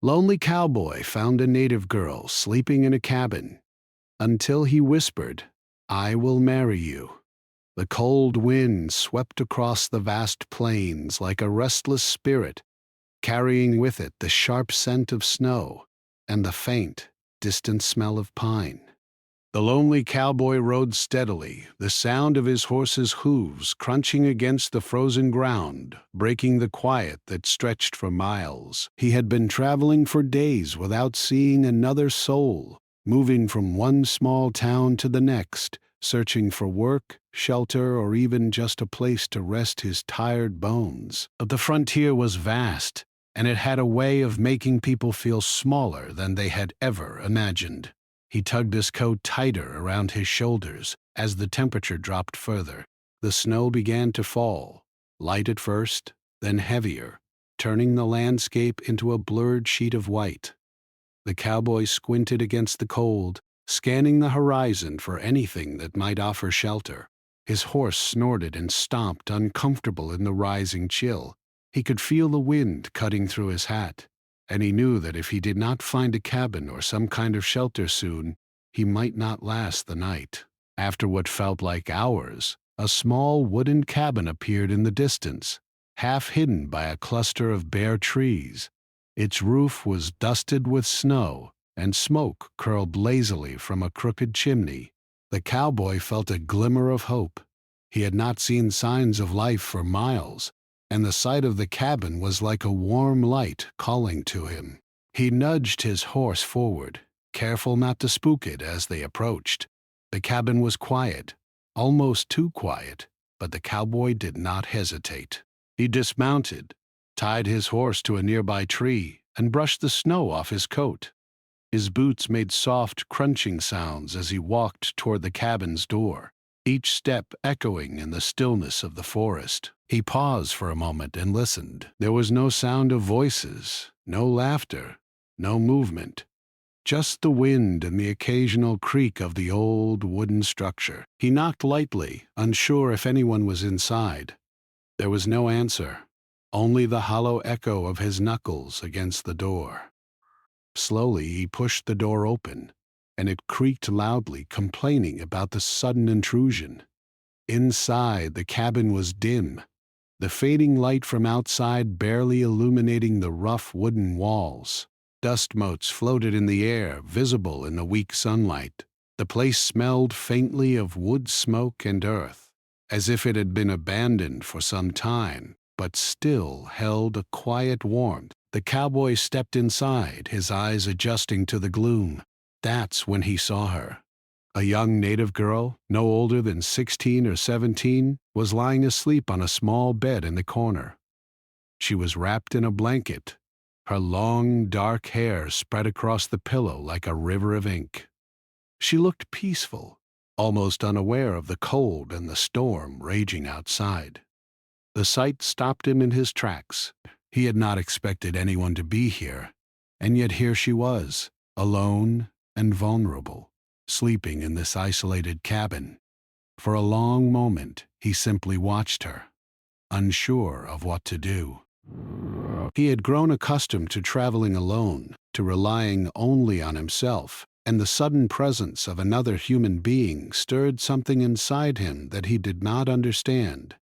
Lonely Cowboy found a native girl sleeping in a cabin until he whispered, "I will marry you." The cold wind swept across the vast plains like a restless spirit, carrying with it the sharp scent of snow and the faint, distant smell of pine. The lonely cowboy rode steadily, the sound of his horse's hooves crunching against the frozen ground, breaking the quiet that stretched for miles. He had been traveling for days without seeing another soul, moving from one small town to the next, searching for work, shelter, or even just a place to rest his tired bones. But the frontier was vast, and it had a way of making people feel smaller than they had ever imagined. He tugged his coat tighter around his shoulders as the temperature dropped further. The snow began to fall, light at first, then heavier, turning the landscape into a blurred sheet of white. The cowboy squinted against the cold, scanning the horizon for anything that might offer shelter. His horse snorted and stomped, uncomfortable in the rising chill. He could feel the wind cutting through his hat, and he knew that if he did not find a cabin or some kind of shelter soon, he might not last the night. After what felt like hours, a small wooden cabin appeared in the distance, half hidden by a cluster of bare trees. Its roof was dusted with snow, and smoke curled lazily from a crooked chimney. The cowboy felt a glimmer of hope. He had not seen signs of life for miles, and the sight of the cabin was like a warm light calling to him. He nudged his horse forward, careful not to spook it as they approached. The cabin was quiet, almost too quiet, but the cowboy did not hesitate. He dismounted, tied his horse to a nearby tree, and brushed the snow off his coat. His boots made soft, crunching sounds as he walked toward the cabin's door, each step echoing in the stillness of the forest. He paused for a moment and listened. There was no sound of voices, no laughter, no movement, just the wind and the occasional creak of the old wooden structure. He knocked lightly, unsure if anyone was inside. There was no answer, only the hollow echo of his knuckles against the door. Slowly he pushed the door open, and it creaked loudly, complaining about the sudden intrusion. Inside, the cabin was dim, the fading light from outside barely illuminating the rough wooden walls. Dust motes floated in the air, visible in the weak sunlight. The place smelled faintly of wood smoke and earth, as if it had been abandoned for some time, but still held a quiet warmth. The cowboy stepped inside, his eyes adjusting to the gloom. That's when he saw her. A young native girl, no older than 16 or 17, was lying asleep on a small bed in the corner. She was wrapped in a blanket, her long, dark hair spread across the pillow like a river of ink. She looked peaceful, almost unaware of the cold and the storm raging outside. The sight stopped him in his tracks. He had not expected anyone to be here, and yet here she was, alone and vulnerable, sleeping in this isolated cabin. For a long moment, he simply watched her, unsure of what to do. He had grown accustomed to traveling alone, to relying only on himself, and the sudden presence of another human being stirred something inside him that he did not understand.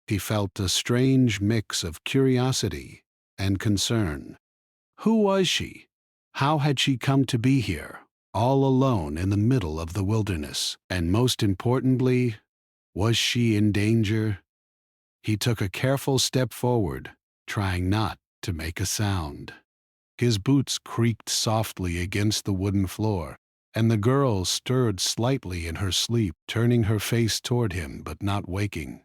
He felt a strange mix of curiosity and concern. Who was she? How had she come to be here, all alone in the middle of the wilderness? And most importantly, was she in danger? He took a careful step forward, trying not to make a sound. His boots creaked softly against the wooden floor, and the girl stirred slightly in her sleep, turning her face toward him but not waking.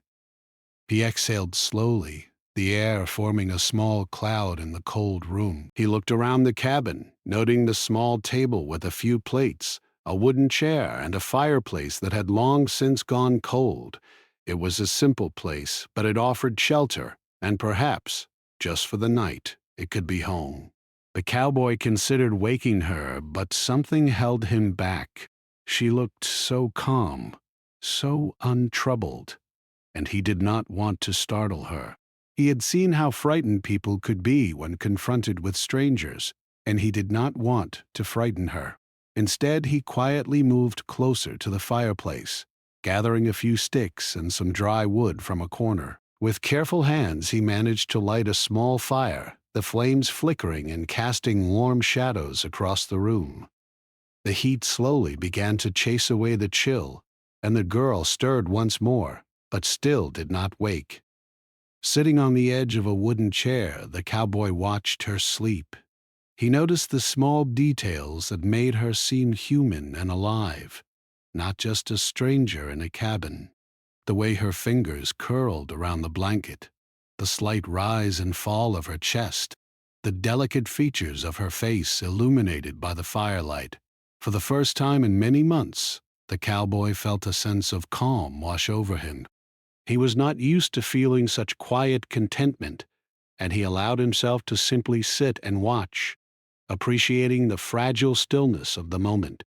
He exhaled slowly, the air forming a small cloud in the cold room. He looked around the cabin, noting the small table with a few plates, a wooden chair, and a fireplace that had long since gone cold. It was a simple place, but it offered shelter, and perhaps, just for the night, it could be home. The cowboy considered waking her, but something held him back. She looked so calm, so untroubled, and he did not want to startle her. He had seen how frightened people could be when confronted with strangers, and he did not want to frighten her. Instead, he quietly moved closer to the fireplace, gathering a few sticks and some dry wood from a corner. With careful hands, he managed to light a small fire, the flames flickering and casting warm shadows across the room. The heat slowly began to chase away the chill, and the girl stirred once more, but still did not wake. Sitting on the edge of a wooden chair, the cowboy watched her sleep. He noticed the small details that made her seem human and alive, not just a stranger in a cabin. The way her fingers curled around the blanket, the slight rise and fall of her chest, the delicate features of her face illuminated by the firelight. For the first time in many months, the cowboy felt a sense of calm wash over him. He was not used to feeling such quiet contentment, and he allowed himself to simply sit and watch, appreciating the fragile stillness of the moment.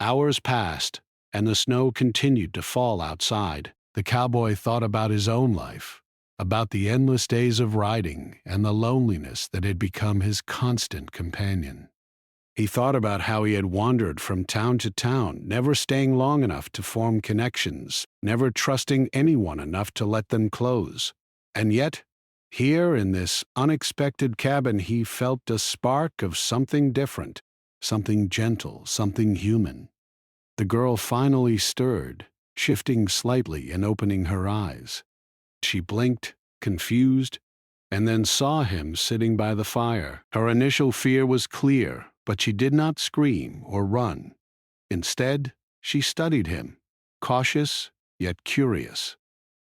Hours passed, and the snow continued to fall outside. The cowboy thought about his own life, about the endless days of riding and the loneliness that had become his constant companion. He thought about how he had wandered from town to town, never staying long enough to form connections, never trusting anyone enough to let them close. And yet, here in this unexpected cabin, he felt a spark of something different, something gentle, something human. The girl finally stirred, shifting slightly and opening her eyes. She blinked, confused, and then saw him sitting by the fire. Her initial fear was clear, but she did not scream or run. Instead, she studied him, cautious yet curious.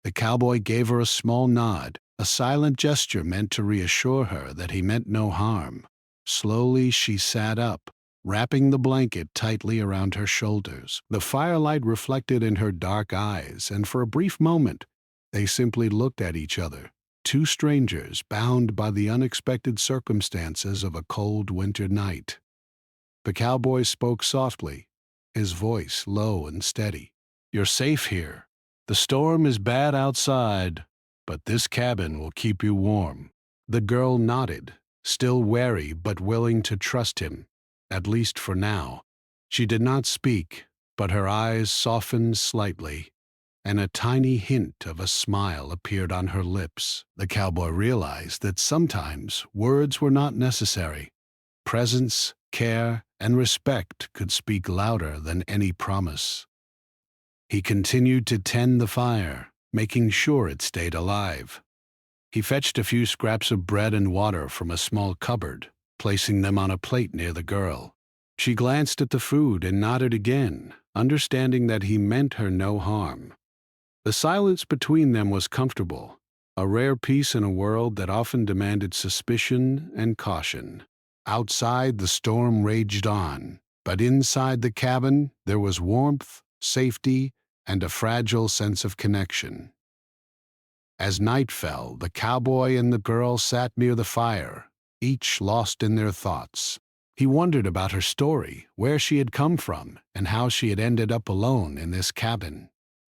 The cowboy gave her a small nod, a silent gesture meant to reassure her that he meant no harm. Slowly she sat up, wrapping the blanket tightly around her shoulders. The firelight reflected in her dark eyes, and for a brief moment, they simply looked at each other, two strangers bound by the unexpected circumstances of a cold winter night. The cowboy spoke softly, his voice low and steady. "You're safe here. The storm is bad outside, but this cabin will keep you warm." The girl nodded, still wary but willing to trust him, at least for now. She did not speak, but her eyes softened slightly, and a tiny hint of a smile appeared on her lips. The cowboy realized that sometimes words were not necessary. Presence, care, and respect could speak louder than any promise. He continued to tend the fire, making sure it stayed alive. He fetched a few scraps of bread and water from a small cupboard, placing them on a plate near the girl. She glanced at the food and nodded again, understanding that he meant her no harm. The silence between them was comfortable, a rare peace in a world that often demanded suspicion and caution. Outside, the storm raged on, but inside the cabin, there was warmth, safety, and a fragile sense of connection. As night fell, the cowboy and the girl sat near the fire, each lost in their thoughts. He wondered about her story, where she had come from, and how she had ended up alone in this cabin.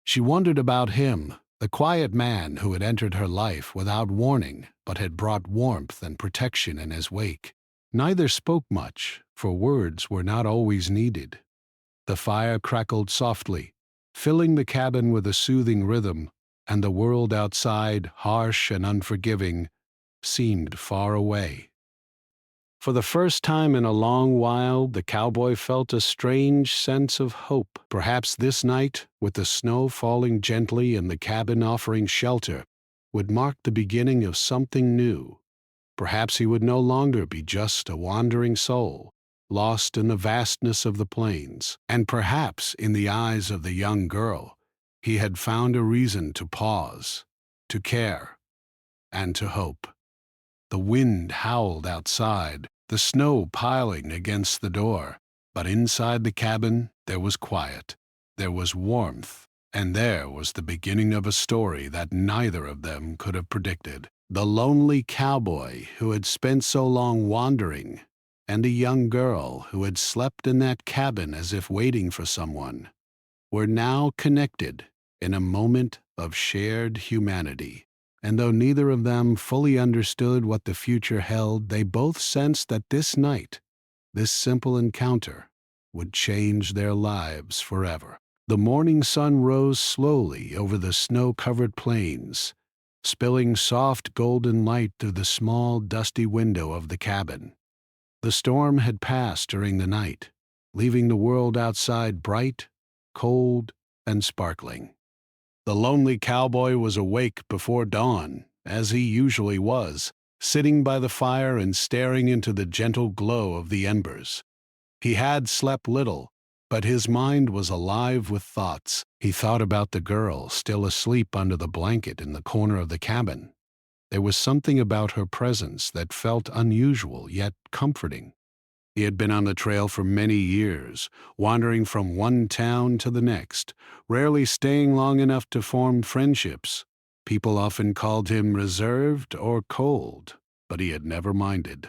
She wondered about him, the quiet man who had entered her life without warning but had brought warmth and protection in his wake. Neither spoke much, for words were not always needed. The fire crackled softly, filling the cabin with a soothing rhythm, and the world outside, harsh and unforgiving, seemed far away. For the first time in a long while, the cowboy felt a strange sense of hope. Perhaps this night, with the snow falling gently and the cabin offering shelter, would mark the beginning of something new. Perhaps he would no longer be just a wandering soul, lost in the vastness of the plains. And perhaps, in the eyes of the young girl, he had found a reason to pause, to care, and to hope. The wind howled outside, the snow piling against the door, but inside the cabin there was quiet, there was warmth, and there was the beginning of a story that neither of them could have predicted. The lonely cowboy who had spent so long wandering, and a young girl who had slept in that cabin as if waiting for someone, were now connected in a moment of shared humanity. And though neither of them fully understood what the future held, they both sensed that this night, this simple encounter, would change their lives forever. The morning sun rose slowly over the snow-covered plains, spilling soft golden light through the small, dusty window of the cabin. The storm had passed during the night, leaving the world outside bright, cold, and sparkling. The lonely cowboy was awake before dawn, as he usually was, sitting by the fire and staring into the gentle glow of the embers. He had slept little, but his mind was alive with thoughts. He thought about the girl still asleep under the blanket in the corner of the cabin. There was something about her presence that felt unusual yet comforting. He had been on the trail for many years, wandering from one town to the next, rarely staying long enough to form friendships. People often called him reserved or cold, but he had never minded.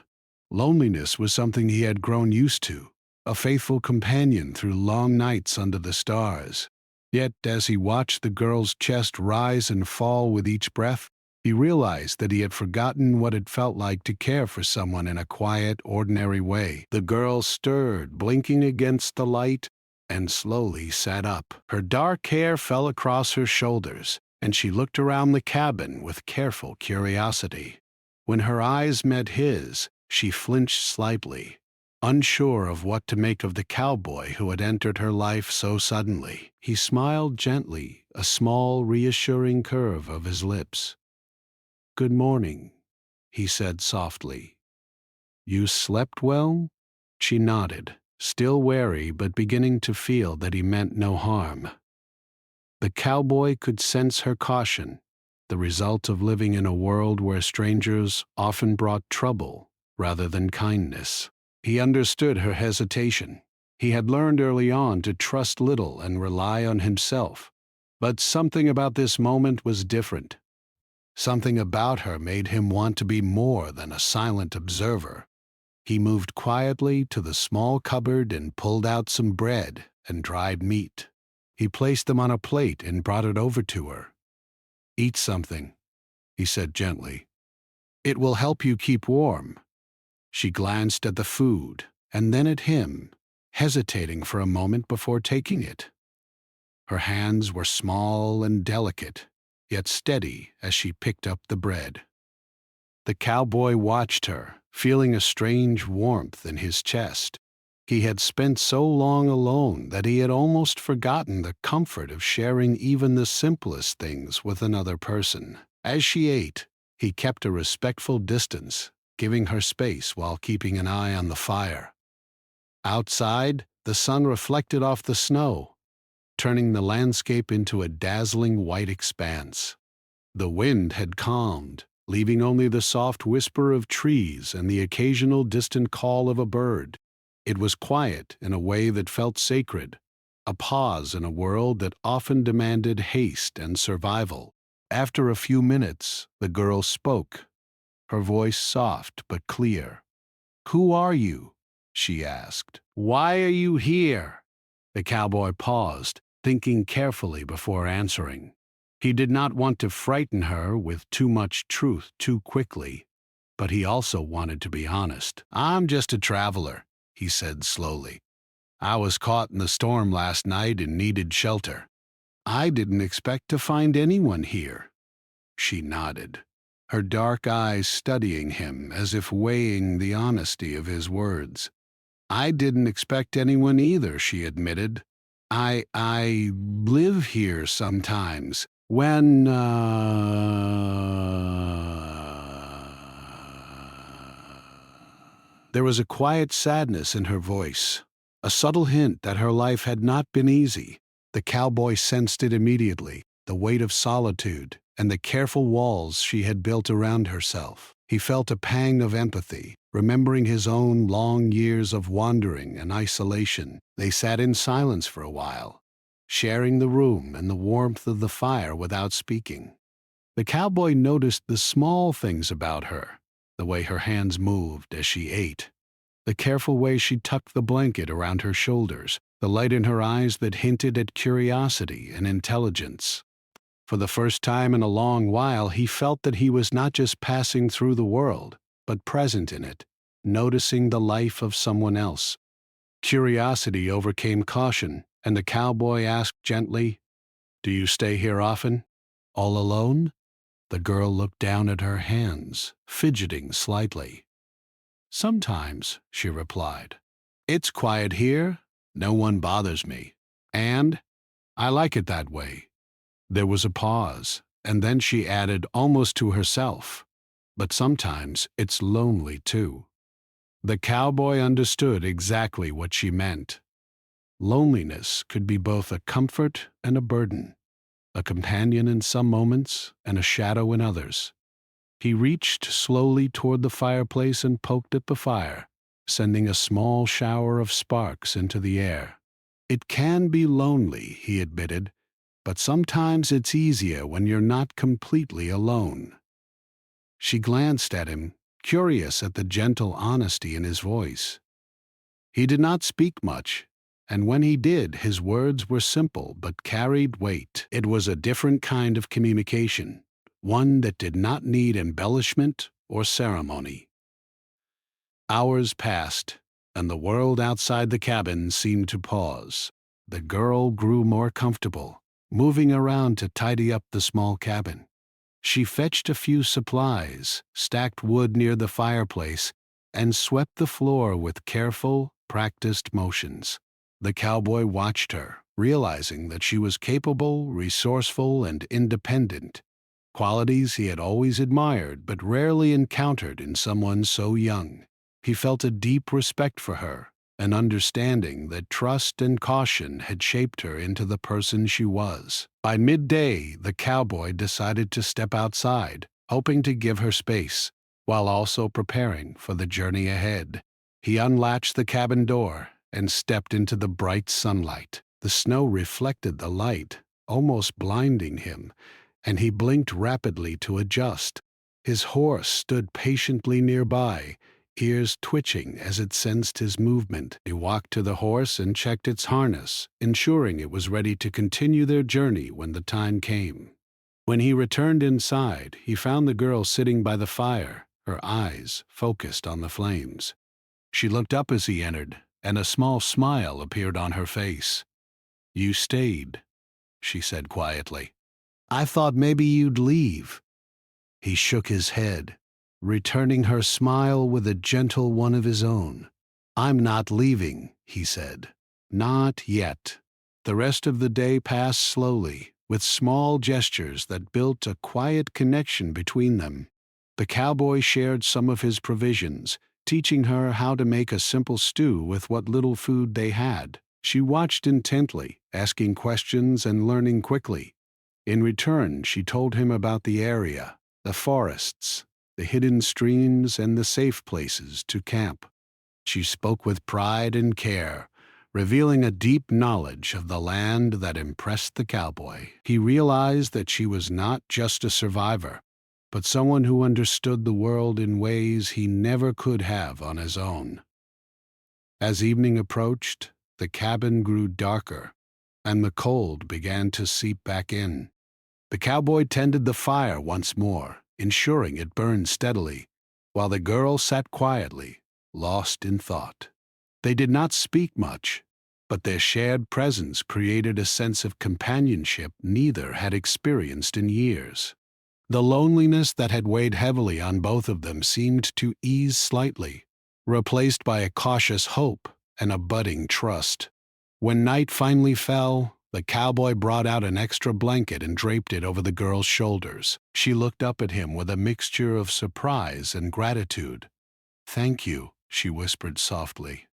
Loneliness was something he had grown used to, a faithful companion through long nights under the stars. Yet, as he watched the girl's chest rise and fall with each breath, he realized that he had forgotten what it felt like to care for someone in a quiet, ordinary way. The girl stirred, blinking against the light, and slowly sat up. Her dark hair fell across her shoulders, and she looked around the cabin with careful curiosity. When her eyes met his, she flinched slightly, unsure of what to make of the cowboy who had entered her life so suddenly. He smiled gently, a small, reassuring curve of his lips. "Good morning," he said softly. "You slept well?" She nodded, still wary but beginning to feel that he meant no harm. The cowboy could sense her caution, the result of living in a world where strangers often brought trouble rather than kindness. He understood her hesitation. He had learned early on to trust little and rely on himself. But something about this moment was different. Something about her made him want to be more than a silent observer. He moved quietly to the small cupboard and pulled out some bread and dried meat. He placed them on a plate and brought it over to her. "Eat something," he said gently. "It will help you keep warm." She glanced at the food and then at him, hesitating for a moment before taking it. Her hands were small and delicate, yet steady as she picked up the bread. The cowboy watched her, feeling a strange warmth in his chest. He had spent so long alone that he had almost forgotten the comfort of sharing even the simplest things with another person. As she ate, he kept a respectful distance, giving her space while keeping an eye on the fire. Outside, the sun reflected off the snow, turning the landscape into a dazzling white expanse. The wind had calmed, leaving only the soft whisper of trees and the occasional distant call of a bird. It was quiet in a way that felt sacred, a pause in a world that often demanded haste and survival. After a few minutes, the girl spoke, her voice soft but clear. "Who are you?" she asked. "Why are you here?" The cowboy paused, thinking carefully before answering. He did not want to frighten her with too much truth too quickly, but he also wanted to be honest. "I'm just a traveler," he said slowly. "I was caught in the storm last night and needed shelter." "I didn't expect to find anyone here." She nodded, her dark eyes studying him as if weighing the honesty of his words. "I didn't expect anyone either," she admitted. I live here sometimes. When, There was a quiet sadness in her voice, a subtle hint that her life had not been easy. The cowboy sensed it immediately, the weight of solitude and the careful walls she had built around herself. He felt a pang of empathy, remembering his own long years of wandering and isolation. They sat in silence for a while, sharing the room and the warmth of the fire without speaking. The cowboy noticed the small things about her, the way her hands moved as she ate, the careful way she tucked the blanket around her shoulders, the light in her eyes that hinted at curiosity and intelligence. For the first time in a long while, he felt that he was not just passing through the world, but present in it, noticing the life of someone else. Curiosity overcame caution, and the cowboy asked gently, "Do you stay here often? All alone?" The girl looked down at her hands, fidgeting slightly. "Sometimes," she replied. "It's quiet here. No one bothers me. And I like it that way." There was a pause, and then she added almost to herself, "But sometimes it's lonely too." The cowboy understood exactly what she meant. Loneliness could be both a comfort and a burden, a companion in some moments and a shadow in others. He reached slowly toward the fireplace and poked at the fire, sending a small shower of sparks into the air. "It can be lonely," he admitted, "but sometimes it's easier when you're not completely alone." She glanced at him, curious at the gentle honesty in his voice. He did not speak much, and when he did, his words were simple but carried weight. It was a different kind of communication, one that did not need embellishment or ceremony. Hours passed, and the world outside the cabin seemed to pause. The girl grew more comfortable, moving around to tidy up the small cabin. She fetched a few supplies, stacked wood near the fireplace, and swept the floor with careful, practiced motions. The cowboy watched her, realizing that she was capable, resourceful, and independent, qualities he had always admired but rarely encountered in someone so young. He felt a deep respect for her, an understanding that trust and caution had shaped her into the person she was. By midday, the cowboy decided to step outside, hoping to give her space, while also preparing for the journey ahead. He unlatched the cabin door and stepped into the bright sunlight. The snow reflected the light, almost blinding him, and he blinked rapidly to adjust. His horse stood patiently nearby, ears twitching as it sensed his movement. He walked to the horse and checked its harness, ensuring it was ready to continue their journey when the time came. When he returned inside, he found the girl sitting by the fire, her eyes focused on the flames. She looked up as he entered, and a small smile appeared on her face. "You stayed," she said quietly. "I thought maybe you'd leave." He shook his head, returning her smile with a gentle one of his own. "I'm not leaving," he said. "Not yet." The rest of the day passed slowly, with small gestures that built a quiet connection between them. The cowboy shared some of his provisions, teaching her how to make a simple stew with what little food they had. She watched intently, asking questions and learning quickly. In return, she told him about the area, the forests, the hidden streams, and the safe places to camp. She spoke with pride and care, revealing a deep knowledge of the land that impressed the cowboy. He realized that she was not just a survivor, but someone who understood the world in ways he never could have on his own. As evening approached, the cabin grew darker, and the cold began to seep back in. The cowboy tended the fire once more, ensuring it burned steadily, while the girl sat quietly, lost in thought. They did not speak much, but their shared presence created a sense of companionship neither had experienced in years. The loneliness that had weighed heavily on both of them seemed to ease slightly, replaced by a cautious hope and a budding trust. When night finally fell, the cowboy brought out an extra blanket and draped it over the girl's shoulders. She looked up at him with a mixture of surprise and gratitude. "Thank you," she whispered softly.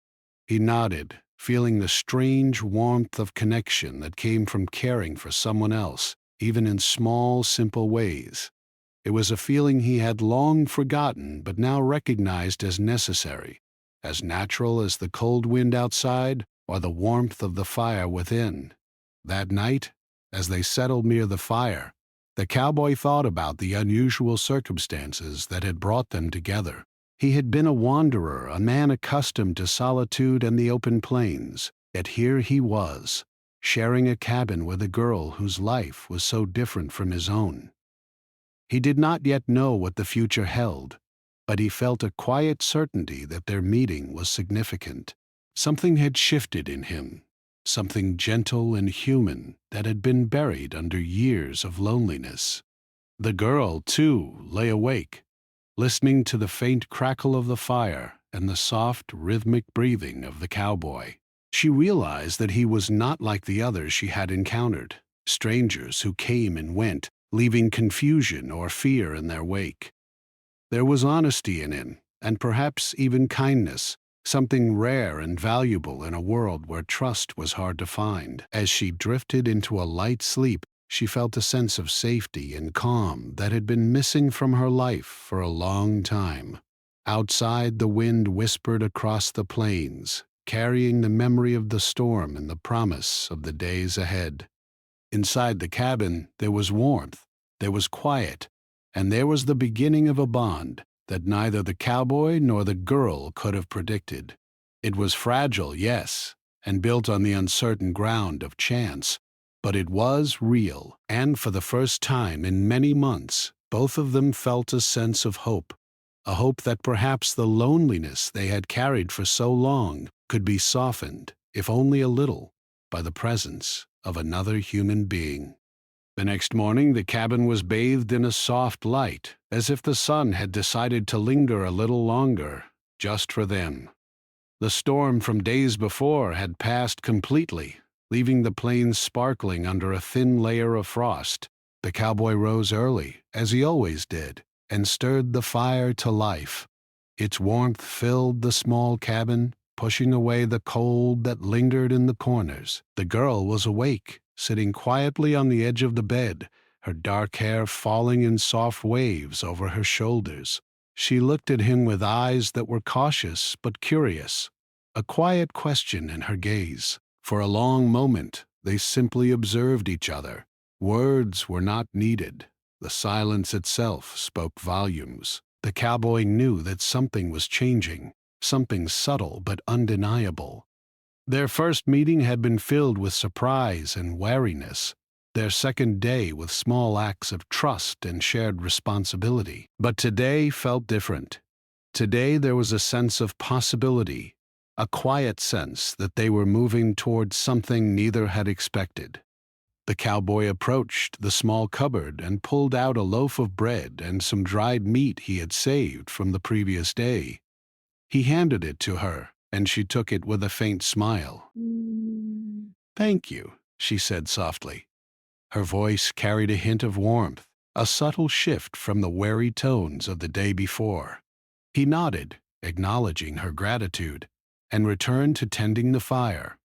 He nodded, feeling the strange warmth of connection that came from caring for someone else, even in small, simple ways. It was a feeling he had long forgotten but now recognized as necessary, as natural as the cold wind outside or the warmth of the fire within. That night, as they settled near the fire, the cowboy thought about the unusual circumstances that had brought them together. He had been a wanderer, a man accustomed to solitude and the open plains, yet here he was, sharing a cabin with a girl whose life was so different from his own. He did not yet know what the future held, but he felt a quiet certainty that their meeting was significant. Something had shifted in him, something gentle and human that had been buried under years of loneliness. The girl, too, lay awake, listening to the faint crackle of the fire and the soft, rhythmic breathing of the cowboy. She realized that he was not like the others she had encountered, strangers who came and went, leaving confusion or fear in their wake. There was honesty in him, and perhaps even kindness, something rare and valuable in a world where trust was hard to find. As she drifted into a light sleep, she felt a sense of safety and calm that had been missing from her life for a long time. Outside, the wind whispered across the plains, carrying the memory of the storm and the promise of the days ahead. Inside the cabin, there was warmth, there was quiet, and there was the beginning of a bond that neither the cowboy nor the girl could have predicted. It was fragile, yes, and built on the uncertain ground of chance, but it was real, and for the first time in many months, both of them felt a sense of hope, a hope that perhaps the loneliness they had carried for so long could be softened, if only a little, by the presence of another human being. The next morning, the cabin was bathed in a soft light, as if the sun had decided to linger a little longer, just for them. The storm from days before had passed completely, leaving the plains sparkling under a thin layer of frost. The cowboy rose early, as he always did, and stirred the fire to life. Its warmth filled the small cabin, pushing away the cold that lingered in the corners. The girl was awake, sitting quietly on the edge of the bed, her dark hair falling in soft waves over her shoulders. She looked at him with eyes that were cautious but curious, a quiet question in her gaze. For a long moment, they simply observed each other. Words were not needed. The silence itself spoke volumes. The cowboy knew that something was changing, something subtle but undeniable. Their first meeting had been filled with surprise and wariness, their second day with small acts of trust and shared responsibility. But today felt different. Today there was a sense of possibility, a quiet sense that they were moving towards something neither had expected. The cowboy approached the small cupboard and pulled out a loaf of bread and some dried meat he had saved from the previous day. He handed it to her, and she took it with a faint smile. "Thank you," she said softly. Her voice carried a hint of warmth, a subtle shift from the wary tones of the day before. He nodded, acknowledging her gratitude, and returned to tending the fire.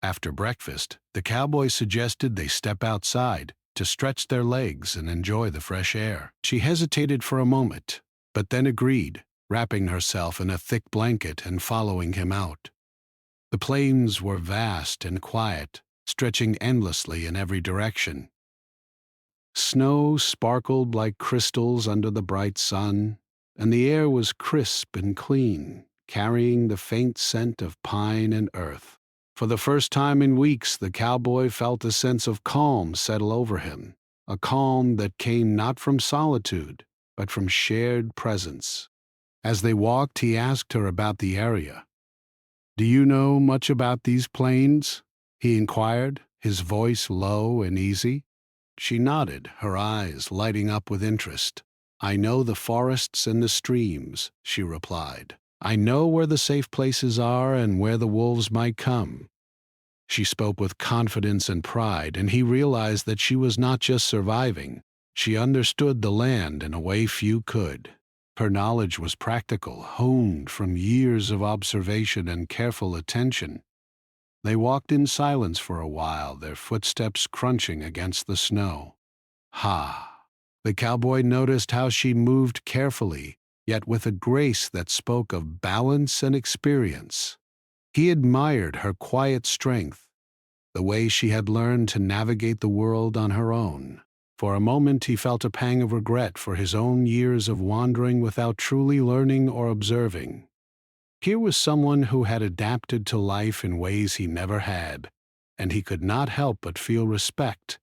After breakfast, the cowboy suggested they step outside to stretch their legs and enjoy the fresh air. She hesitated for a moment, but then agreed, wrapping herself in a thick blanket and following him out. The plains were vast and quiet, stretching endlessly in every direction. Snow sparkled like crystals under the bright sun, and the air was crisp and clean, carrying the faint scent of pine and earth. For the first time in weeks, the cowboy felt a sense of calm settle over him, a calm that came not from solitude, but from shared presence. As they walked, he asked her about the area. "Do you know much about these plains?" he inquired, his voice low and easy. She nodded, her eyes lighting up with interest. "I know the forests and the streams," she replied. "I know where the safe places are and where the wolves might come." She spoke with confidence and pride, and he realized that she was not just surviving. She understood the land in a way few could. Her knowledge was practical, honed from years of observation and careful attention. They walked in silence for a while, their footsteps crunching against the snow. "Ha!" The cowboy noticed how she moved carefully, yet with a grace that spoke of balance and experience. He admired her quiet strength, the way she had learned to navigate the world on her own. For a moment he felt a pang of regret for his own years of wandering without truly learning or observing. Here was someone who had adapted to life in ways he never had, and he could not help but feel respect,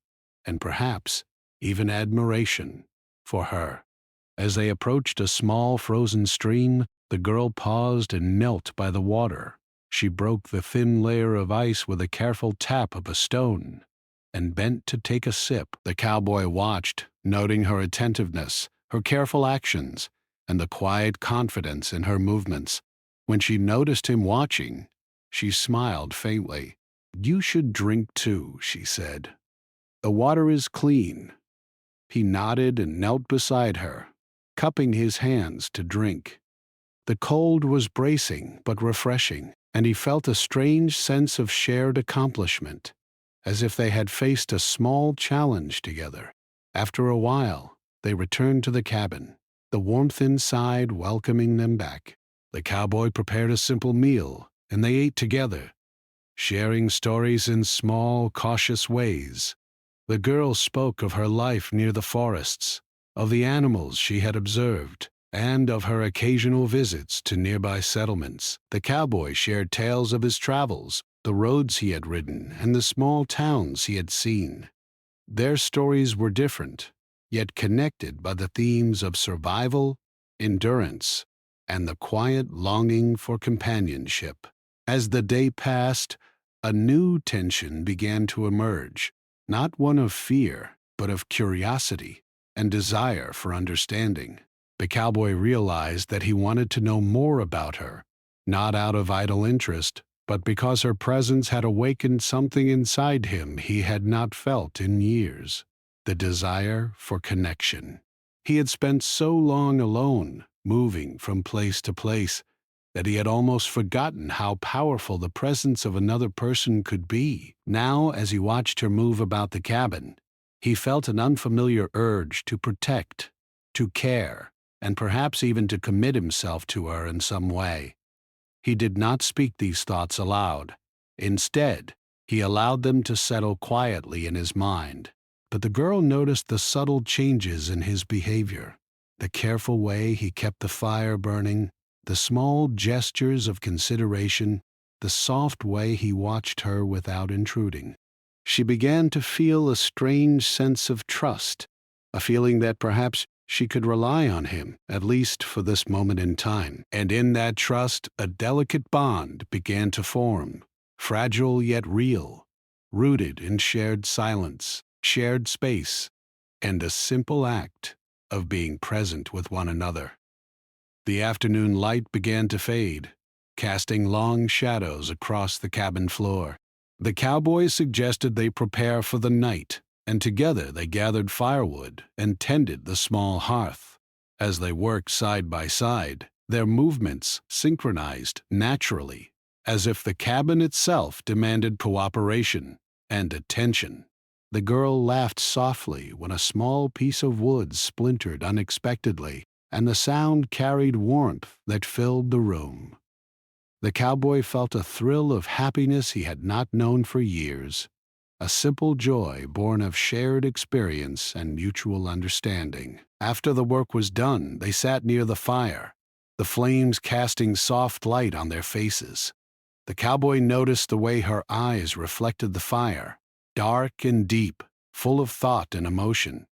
and perhaps even admiration, for her. As they approached a small frozen stream, the girl paused and knelt by the water. She broke the thin layer of ice with a careful tap of a stone and bent to take a sip. The cowboy watched, noting her attentiveness, her careful actions, and the quiet confidence in her movements. When she noticed him watching, she smiled faintly. "You should drink too," she said. "The water is clean." He nodded and knelt beside her, cupping his hands to drink. The cold was bracing but refreshing, and he felt a strange sense of shared accomplishment, as if they had faced a small challenge together. After a while, they returned to the cabin, the warmth inside welcoming them back. The cowboy prepared a simple meal, and they ate together, sharing stories in small, cautious ways. The girl spoke of her life near the forests, of the animals she had observed, and of her occasional visits to nearby settlements. The cowboy shared tales of his travels, the roads he had ridden, and the small towns he had seen. Their stories were different, yet connected by the themes of survival, endurance, and the quiet longing for companionship. As the day passed, a new tension began to emerge, not one of fear, but of curiosity and desire for understanding. The cowboy realized that he wanted to know more about her, not out of idle interest, but because her presence had awakened something inside him he had not felt in years: the desire for connection. He had spent so long alone, moving from place to place, that he had almost forgotten how powerful the presence of another person could be. Now, as he watched her move about the cabin, he felt an unfamiliar urge to protect, to care, and perhaps even to commit himself to her in some way. He did not speak these thoughts aloud. Instead, he allowed them to settle quietly in his mind. But the girl noticed the subtle changes in his behavior, the careful way he kept the fire burning, the small gestures of consideration, the soft way he watched her without intruding. She began to feel a strange sense of trust, a feeling that perhaps she could rely on him, at least for this moment in time. And in that trust, a delicate bond began to form, fragile yet real, rooted in shared silence, shared space, and a simple act of being present with one another. The afternoon light began to fade, casting long shadows across the cabin floor. The cowboy suggested they prepare for the night, and together they gathered firewood and tended the small hearth. As they worked side by side, their movements synchronized naturally, as if the cabin itself demanded cooperation and attention. The girl laughed softly when a small piece of wood splintered unexpectedly, and the sound carried warmth that filled the room. The cowboy felt a thrill of happiness he had not known for years, a simple joy born of shared experience and mutual understanding. After the work was done, they sat near the fire, the flames casting soft light on their faces. The cowboy noticed the way her eyes reflected the fire, dark and deep, full of thought and emotion.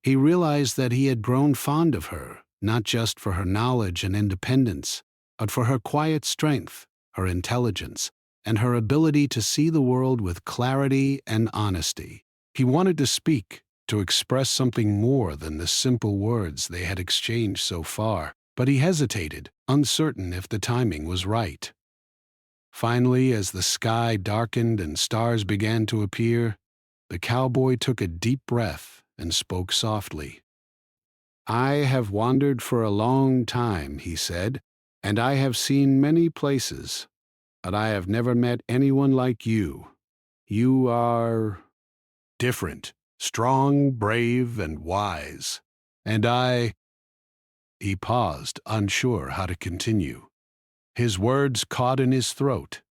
He realized that he had grown fond of her, not just for her knowledge and independence, but for her quiet strength, her intelligence, and her ability to see the world with clarity and honesty. He wanted to speak, to express something more than the simple words they had exchanged so far, but he hesitated, uncertain if the timing was right. Finally, as the sky darkened and stars began to appear, the cowboy took a deep breath and spoke softly. "I have wandered for a long time," he said, "and I have seen many places, but I have never met anyone like you. You are different, strong, brave, and wise. And I—" He paused, unsure how to continue. His words caught in his throat,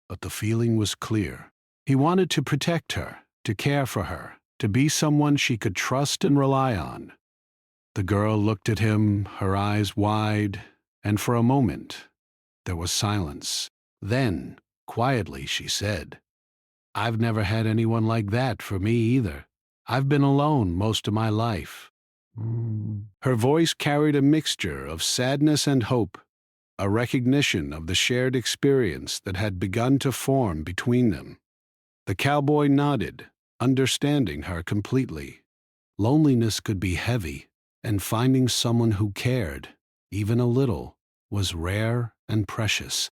but the feeling was clear. He wanted to protect her, to care for her, to be someone she could trust and rely on. The girl looked at him, her eyes wide, and for a moment there was silence. Then, quietly, she said, I've never had anyone like that for me either. I've been alone most of my life." Her voice carried a mixture of sadness and hope, a recognition of the shared experience that had begun to form between them. The cowboy nodded, understanding her completely. Loneliness could be heavy, and finding someone who cared, even a little, was rare and precious.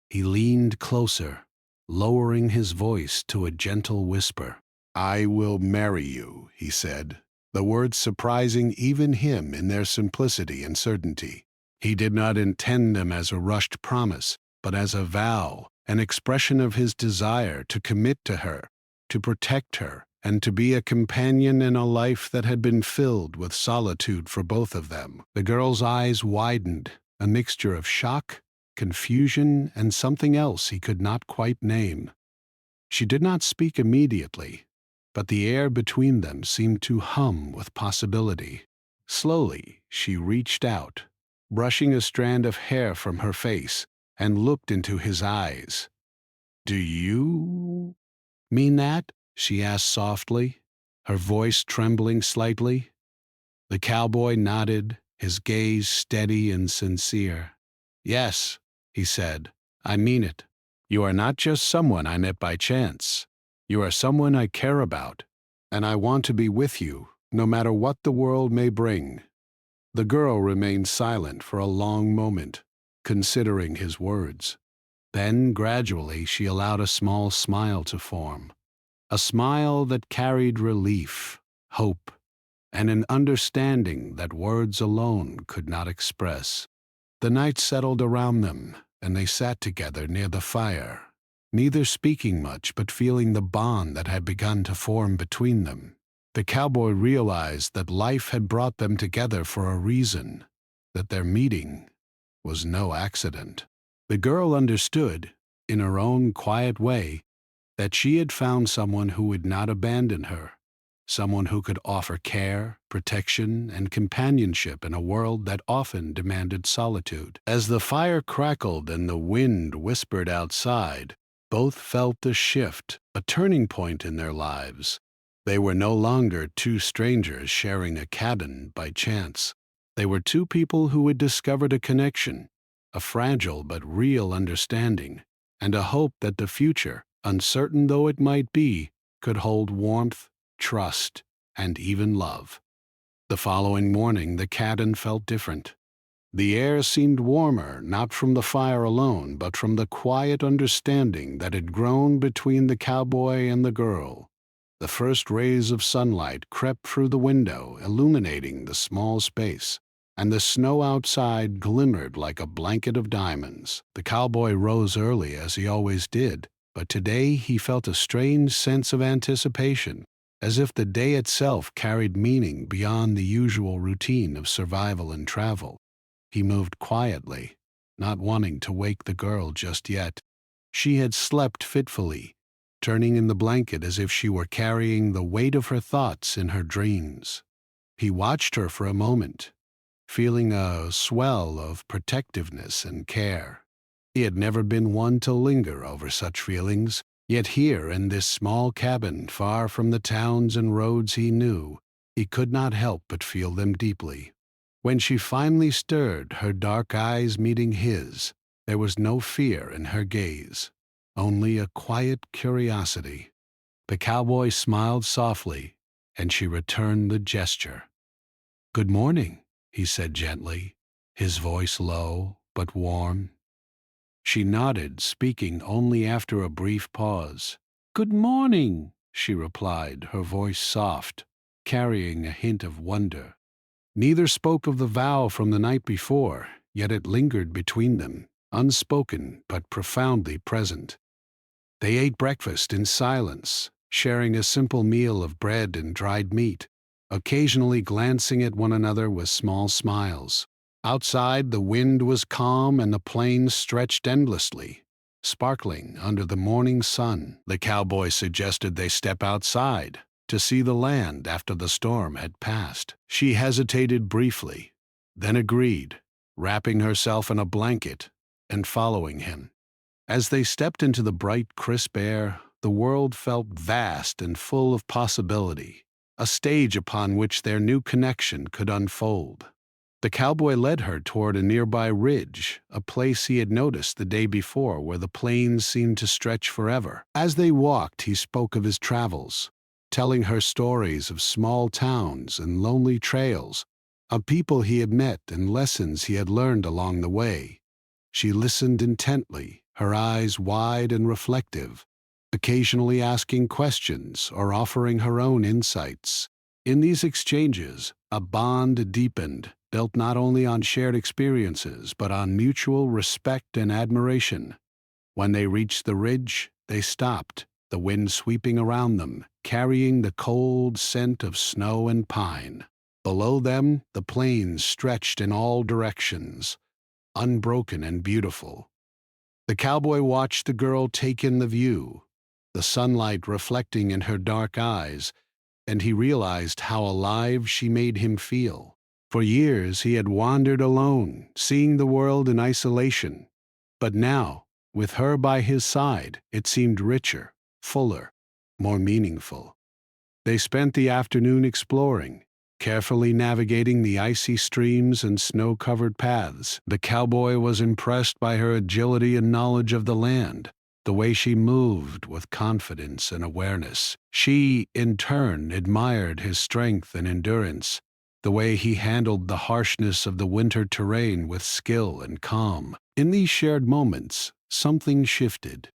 He leaned closer, lowering his voice to a gentle whisper. "I will marry you," he said, the words surprising even him in their simplicity and certainty. He did not intend them as a rushed promise, but as a vow, an expression of his desire to commit to her, to protect her, and to be a companion in a life that had been filled with solitude for both of them. The girl's eyes widened, a mixture of shock, confusion, and something else he could not quite name. She did not speak immediately, but the air between them seemed to hum with possibility. Slowly, she reached out, brushing a strand of hair from her face, and looked into his eyes. "Do you mean that?" she asked softly, her voice trembling slightly. The cowboy nodded, his gaze steady and sincere. "Yes," he said, "I mean it. You are not just someone I met by chance. You are someone I care about, and I want to be with you, no matter what the world may bring." The girl remained silent for a long moment, considering his words. Then, gradually, she allowed a small smile to form. A smile that carried relief, hope, and an understanding that words alone could not express. The night settled around them, and they sat together near the fire, neither speaking much but feeling the bond that had begun to form between them. The cowboy realized that life had brought them together for a reason, that their meeting was no accident. The girl understood, in her own quiet way, that she had found someone who would not abandon her, someone who could offer care, protection, and companionship in a world that often demanded solitude. As the fire crackled and the wind whispered outside, both felt a shift, a turning point in their lives. They were no longer two strangers sharing a cabin by chance. They were two people who had discovered a connection, a fragile but real understanding, and a hope that the future, uncertain though it might be, could hold warmth, trust, and even love. The following morning the cabin felt different. The air seemed warmer, not from the fire alone, but from the quiet understanding that had grown between the cowboy and the girl. The first rays of sunlight crept through the window, illuminating the small space, and the snow outside glimmered like a blanket of diamonds. The cowboy rose early, as he always did, but today he felt a strange sense of anticipation, as if the day itself carried meaning beyond the usual routine of survival and travel. He moved quietly, not wanting to wake the girl just yet. She had slept fitfully, turning in the blanket as if she were carrying the weight of her thoughts in her dreams. He watched her for a moment, feeling a swell of protectiveness and care. He had never been one to linger over such feelings, yet here in this small cabin far from the towns and roads he knew, he could not help but feel them deeply. When she finally stirred, her dark eyes meeting his, there was no fear in her gaze, only a quiet curiosity. The cowboy smiled softly, and she returned the gesture. "Good morning," he said gently, his voice low but warm. She nodded, speaking only after a brief pause. "Good morning," she replied, her voice soft, carrying a hint of wonder. Neither spoke of the vow from the night before, yet it lingered between them, unspoken but profoundly present. They ate breakfast in silence, sharing a simple meal of bread and dried meat, occasionally glancing at one another with small smiles. Outside, the wind was calm and the plains stretched endlessly, sparkling under the morning sun. The cowboy suggested they step outside to see the land after the storm had passed. She hesitated briefly, then agreed, wrapping herself in a blanket and following him. As they stepped into the bright, crisp air, the world felt vast and full of possibility, a stage upon which their new connection could unfold. The cowboy led her toward a nearby ridge, a place he had noticed the day before where the plains seemed to stretch forever. As they walked, he spoke of his travels, telling her stories of small towns and lonely trails, of people he had met and lessons he had learned along the way. She listened intently, her eyes wide and reflective, occasionally asking questions or offering her own insights. In these exchanges, a bond deepened, built not only on shared experiences but on mutual respect and admiration. When they reached the ridge, they stopped, the wind sweeping around them, carrying the cold scent of snow and pine. Below them, the plains stretched in all directions, unbroken and beautiful. The cowboy watched the girl take in the view, the sunlight reflecting in her dark eyes, and he realized how alive she made him feel. For years he had wandered alone, seeing the world in isolation. But now, with her by his side, it seemed richer, fuller, more meaningful. They spent the afternoon exploring, carefully navigating the icy streams and snow-covered paths. The cowboy was impressed by her agility and knowledge of the land, the way she moved with confidence and awareness. She, in turn, admired his strength and endurance, the way he handled the harshness of the winter terrain with skill and calm. In these shared moments, something shifted.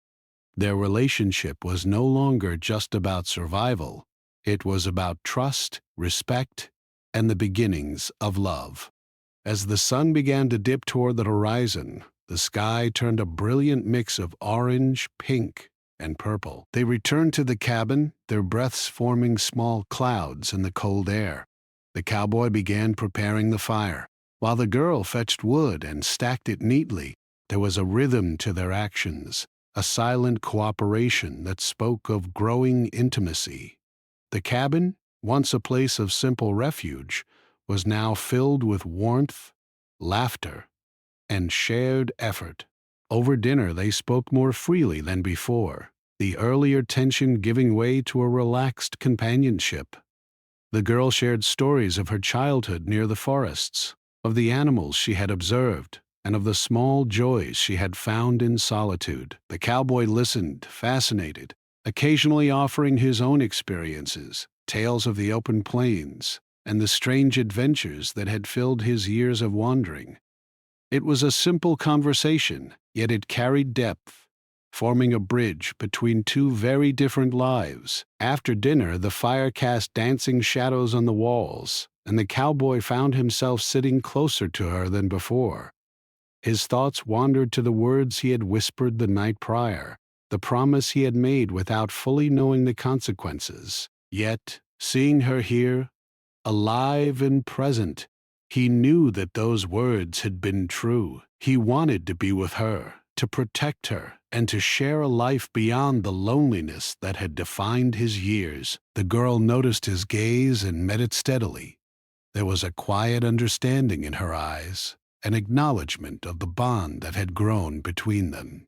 Their relationship was no longer just about survival. It was about trust, respect, and the beginnings of love. As the sun began to dip toward the horizon, the sky turned a brilliant mix of orange, pink, and purple. They returned to the cabin, their breaths forming small clouds in the cold air. The cowboy began preparing the fire, while the girl fetched wood and stacked it neatly. There was a rhythm to their actions, a silent cooperation that spoke of growing intimacy. The cabin, once a place of simple refuge, was now filled with warmth, laughter, and shared effort. Over dinner they spoke more freely than before, the earlier tension giving way to a relaxed companionship. The girl shared stories of her childhood near the forests, of the animals she had observed, and of the small joys she had found in solitude. The cowboy listened, fascinated, occasionally offering his own experiences, tales of the open plains, and the strange adventures that had filled his years of wandering. It was a simple conversation, yet it carried depth, forming a bridge between two very different lives. After dinner, the fire cast dancing shadows on the walls, and the cowboy found himself sitting closer to her than before. His thoughts wandered to the words he had whispered the night prior, the promise he had made without fully knowing the consequences. Yet, seeing her here, alive and present, he knew that those words had been true. He wanted to be with her, to protect her, and to share a life beyond the loneliness that had defined his years. The girl noticed his gaze and met it steadily. There was a quiet understanding in her eyes, an acknowledgement of the bond that had grown between them.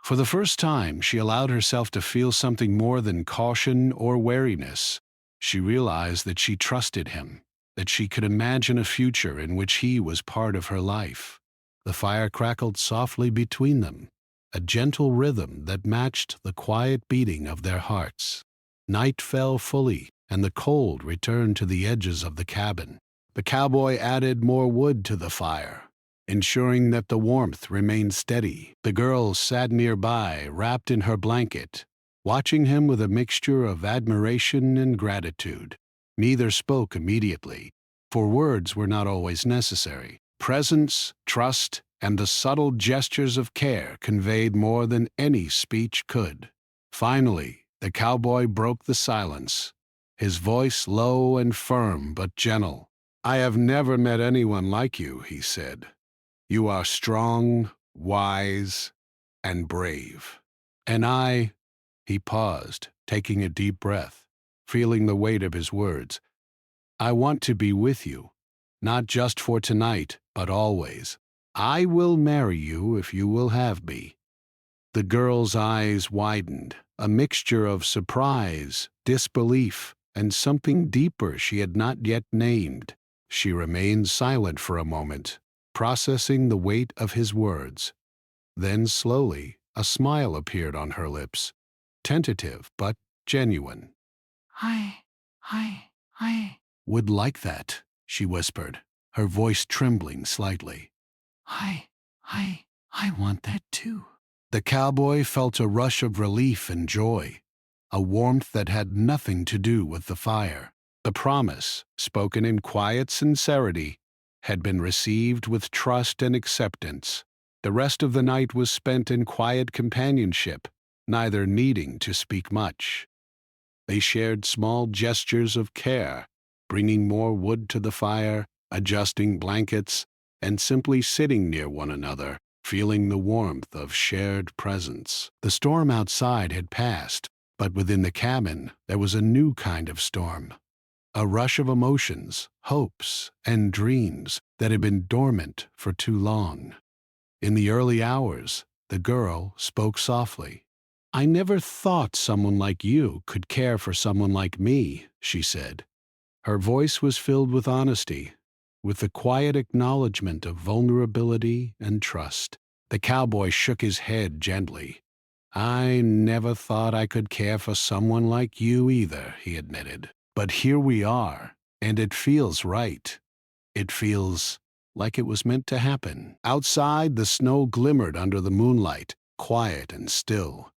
For the first time, she allowed herself to feel something more than caution or wariness. She realized that she trusted him, that she could imagine a future in which he was part of her life. The fire crackled softly between them, a gentle rhythm that matched the quiet beating of their hearts. Night fell fully, and the cold returned to the edges of the cabin. The cowboy added more wood to the fire, ensuring that the warmth remained steady. The girl sat nearby, wrapped in her blanket, watching him with a mixture of admiration and gratitude. Neither spoke immediately, for words were not always necessary. Presence, trust, and the subtle gestures of care conveyed more than any speech could. Finally, the cowboy broke the silence, his voice low and firm but gentle. "I have never met anyone like you," he said. "You are strong, wise, and brave. And he paused, taking a deep breath, feeling the weight of his words. "I want to be with you, not just for tonight, but always. I will marry you if you will have me." The girl's eyes widened, a mixture of surprise, disbelief, and something deeper she had not yet named. She remained silent for a moment, processing the weight of his words. Then slowly, a smile appeared on her lips, tentative but genuine. I would like that, she whispered, her voice trembling slightly. I, I want that too. The cowboy felt a rush of relief and joy, a warmth that had nothing to do with the fire. The promise, spoken in quiet sincerity, had been received with trust and acceptance. The rest of the night was spent in quiet companionship, neither needing to speak much. They shared small gestures of care, bringing more wood to the fire, adjusting blankets, and simply sitting near one another, feeling the warmth of shared presence. The storm outside had passed, but within the cabin there was a new kind of storm. A rush of emotions, hopes, and dreams that had been dormant for too long. In the early hours, the girl spoke softly. I never thought someone like you could care for someone like me, she said. Her voice was filled with honesty, with the quiet acknowledgement of vulnerability and trust. The cowboy shook his head gently. I never thought I could care for someone like you either, he admitted. But here we are, and it feels right. It feels like it was meant to happen. Outside, the snow glimmered under the moonlight, quiet and still.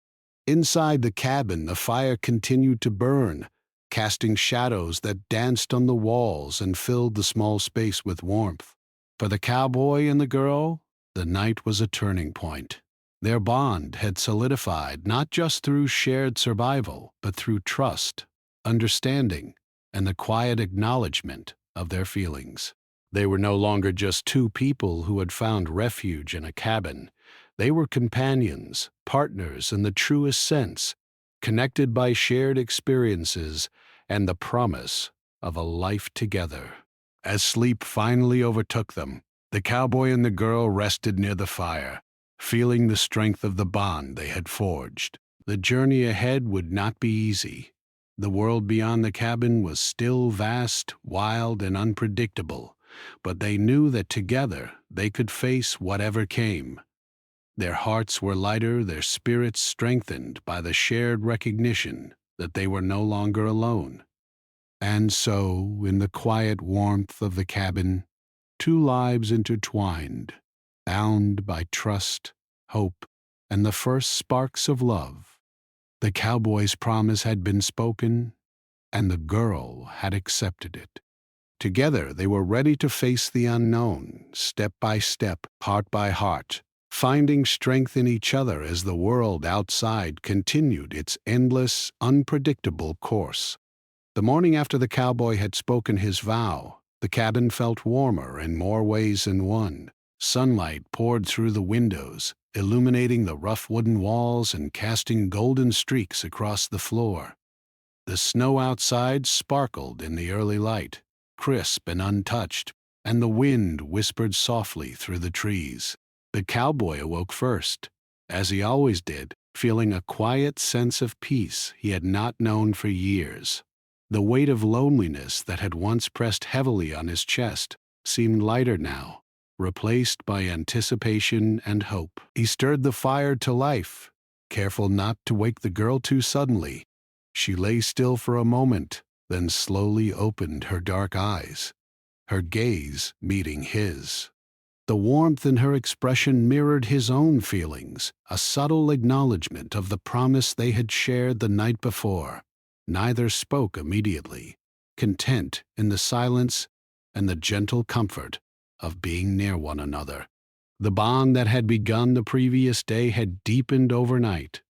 Inside the cabin, the fire continued to burn, casting shadows that danced on the walls and filled the small space with warmth. For the cowboy and the girl, the night was a turning point. Their bond had solidified not just through shared survival, but through trust, understanding, and the quiet acknowledgement of their feelings. They were no longer just two people who had found refuge in a cabin. They were companions, partners in the truest sense, connected by shared experiences and the promise of a life together. As sleep finally overtook them, the cowboy and the girl rested near the fire, feeling the strength of the bond they had forged. The journey ahead would not be easy. The world beyond the cabin was still vast, wild, and unpredictable, but they knew that together they could face whatever came. Their hearts were lighter, their spirits strengthened by the shared recognition that they were no longer alone. And so, in the quiet warmth of the cabin, two lives intertwined, bound by trust, hope, and the first sparks of love. The cowboy's promise had been spoken, and the girl had accepted it. Together they were ready to face the unknown, step by step, heart by heart, finding strength in each other as the world outside continued its endless, unpredictable course. The morning after the cowboy had spoken his vow, the cabin felt warmer in more ways than one. Sunlight poured through the windows, illuminating the rough wooden walls and casting golden streaks across the floor. The snow outside sparkled in the early light, crisp and untouched, and the wind whispered softly through the trees. The cowboy awoke first, as he always did, feeling a quiet sense of peace he had not known for years. The weight of loneliness that had once pressed heavily on his chest seemed lighter now, replaced by anticipation and hope. He stirred the fire to life, careful not to wake the girl too suddenly. She lay still for a moment, then slowly opened her dark eyes, her gaze meeting his. The warmth in her expression mirrored his own feelings, a subtle acknowledgement of the promise they had shared the night before. Neither spoke immediately, content in the silence and the gentle comfort of being near one another. The bond that had begun the previous day had deepened overnight,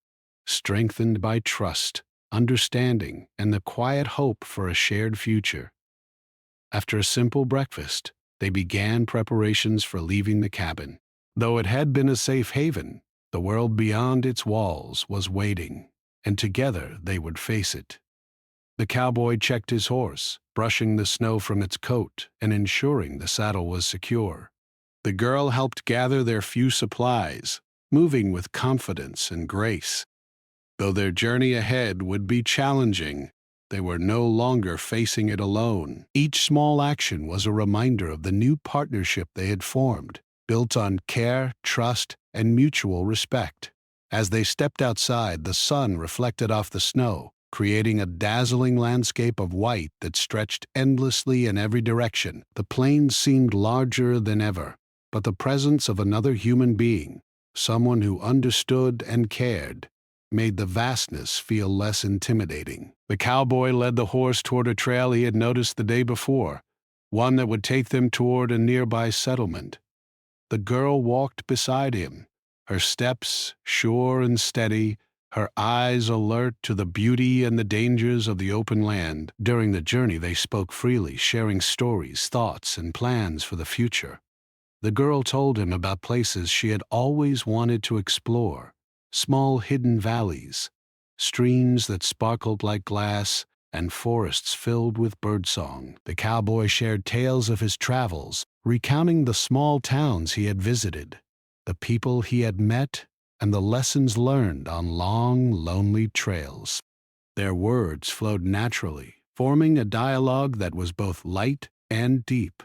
strengthened by trust, understanding, and the quiet hope for a shared future. After a simple breakfast, they began preparations for leaving the cabin. Though it had been a safe haven, the world beyond its walls was waiting, and together they would face it. The cowboy checked his horse, brushing the snow from its coat and ensuring the saddle was secure. The girl helped gather their few supplies, moving with confidence and grace. Though their journey ahead would be challenging, they were no longer facing it alone. Each small action was a reminder of the new partnership they had formed, built on care, trust, and mutual respect. As they stepped outside, the sun reflected off the snow, creating a dazzling landscape of white that stretched endlessly in every direction. The plains seemed larger than ever, but the presence of another human being, someone who understood and cared, made the vastness feel less intimidating. The cowboy led the horse toward a trail he had noticed the day before, one that would take them toward a nearby settlement. The girl walked beside him, her steps sure and steady, her eyes alert to the beauty and the dangers of the open land. During the journey, they spoke freely, sharing stories, thoughts, and plans for the future. The girl told him about places she had always wanted to explore, small hidden valleys, streams that sparkled like glass, and forests filled with birdsong. The cowboy shared tales of his travels, recounting the small towns he had visited, the people he had met, and the lessons learned on long, lonely trails. Their words flowed naturally, forming a dialogue that was both light and deep,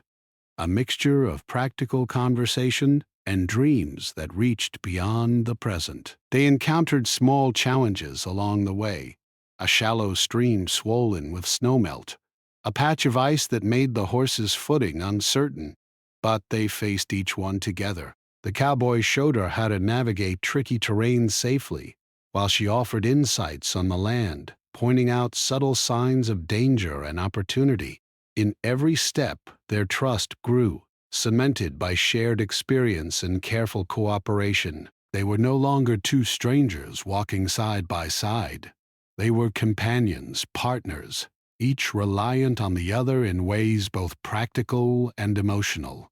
a mixture of practical conversation and dreams that reached beyond the present. They encountered small challenges along the way, a shallow stream swollen with snowmelt, a patch of ice that made the horses' footing uncertain, but they faced each one together. The cowboy showed her how to navigate tricky terrain safely, while she offered insights on the land, pointing out subtle signs of danger and opportunity. In every step, their trust grew, cemented by shared experience and careful cooperation. They were no longer two strangers walking side by side. They were companions, partners, each reliant on the other in ways both practical and emotional.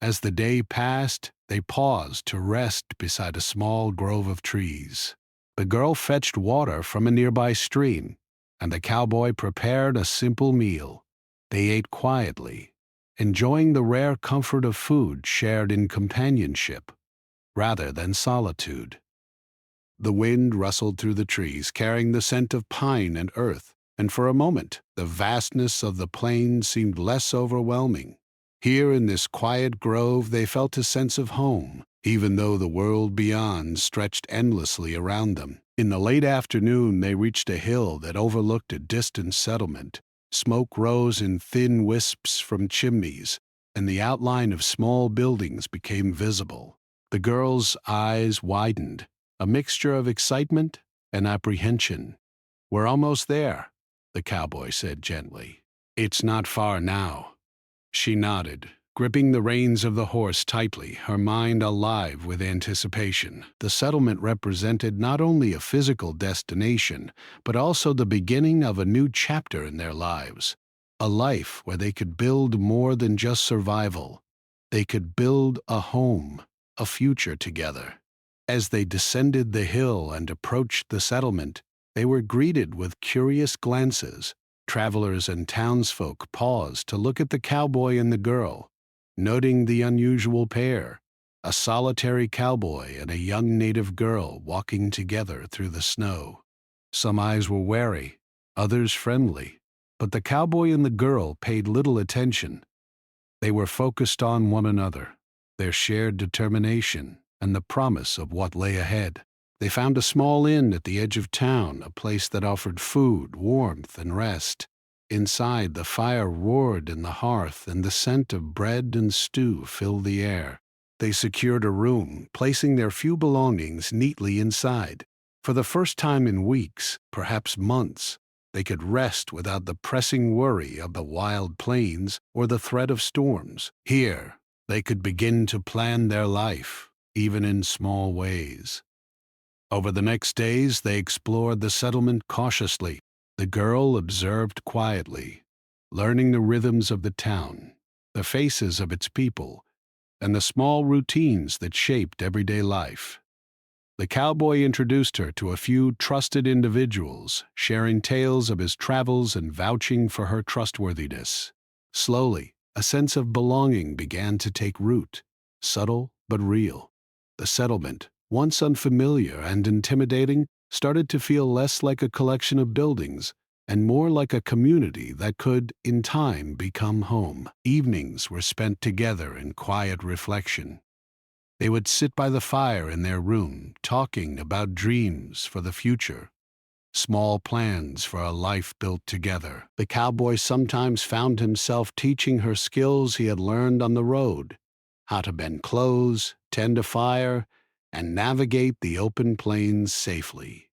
As the day passed, they paused to rest beside a small grove of trees. The girl fetched water from a nearby stream, and the cowboy prepared a simple meal. They ate quietly, enjoying the rare comfort of food shared in companionship rather than solitude. The wind rustled through the trees, carrying the scent of pine and earth, and for a moment the vastness of the plain seemed less overwhelming. Here in this quiet grove they felt a sense of home, even though the world beyond stretched endlessly around them. In the late afternoon they reached a hill that overlooked a distant settlement. Smoke rose in thin wisps from chimneys, and the outline of small buildings became visible. The girl's eyes widened, a mixture of excitement and apprehension. "We're almost there," the cowboy said gently. "It's not far now." She nodded, gripping the reins of the horse tightly, her mind alive with anticipation. The settlement represented not only a physical destination, but also the beginning of a new chapter in their lives, a life where they could build more than just survival. They could build a home, a future together. As they descended the hill and approached the settlement, they were greeted with curious glances. Travelers and townsfolk paused to look at the cowboy and the girl, noting the unusual pair, a solitary cowboy and a young native girl walking together through the snow. Some eyes were wary, others friendly, but the cowboy and the girl paid little attention. They were focused on one another, their shared determination, and the promise of what lay ahead. They found a small inn at the edge of town, a place that offered food, warmth, and rest. Inside, the fire roared in the hearth, and the scent of bread and stew filled the air. They secured a room, placing their few belongings neatly inside. For the first time in weeks, perhaps months, they could rest without the pressing worry of the wild plains or the threat of storms. Here, they could begin to plan their life, even in small ways. Over the next days, they explored the settlement cautiously. The girl observed quietly, learning the rhythms of the town, the faces of its people, and the small routines that shaped everyday life. The cowboy introduced her to a few trusted individuals, sharing tales of his travels and vouching for her trustworthiness. Slowly, a sense of belonging began to take root, subtle but real. The settlement, once unfamiliar and intimidating, started to feel less like a collection of buildings and more like a community that could, in time, become home. Evenings were spent together in quiet reflection. They would sit by the fire in their room, talking about dreams for the future, small plans for a life built together. The cowboy sometimes found himself teaching her skills he had learned on the road: how to bend clothes, tend a fire, and navigate the open plains safely.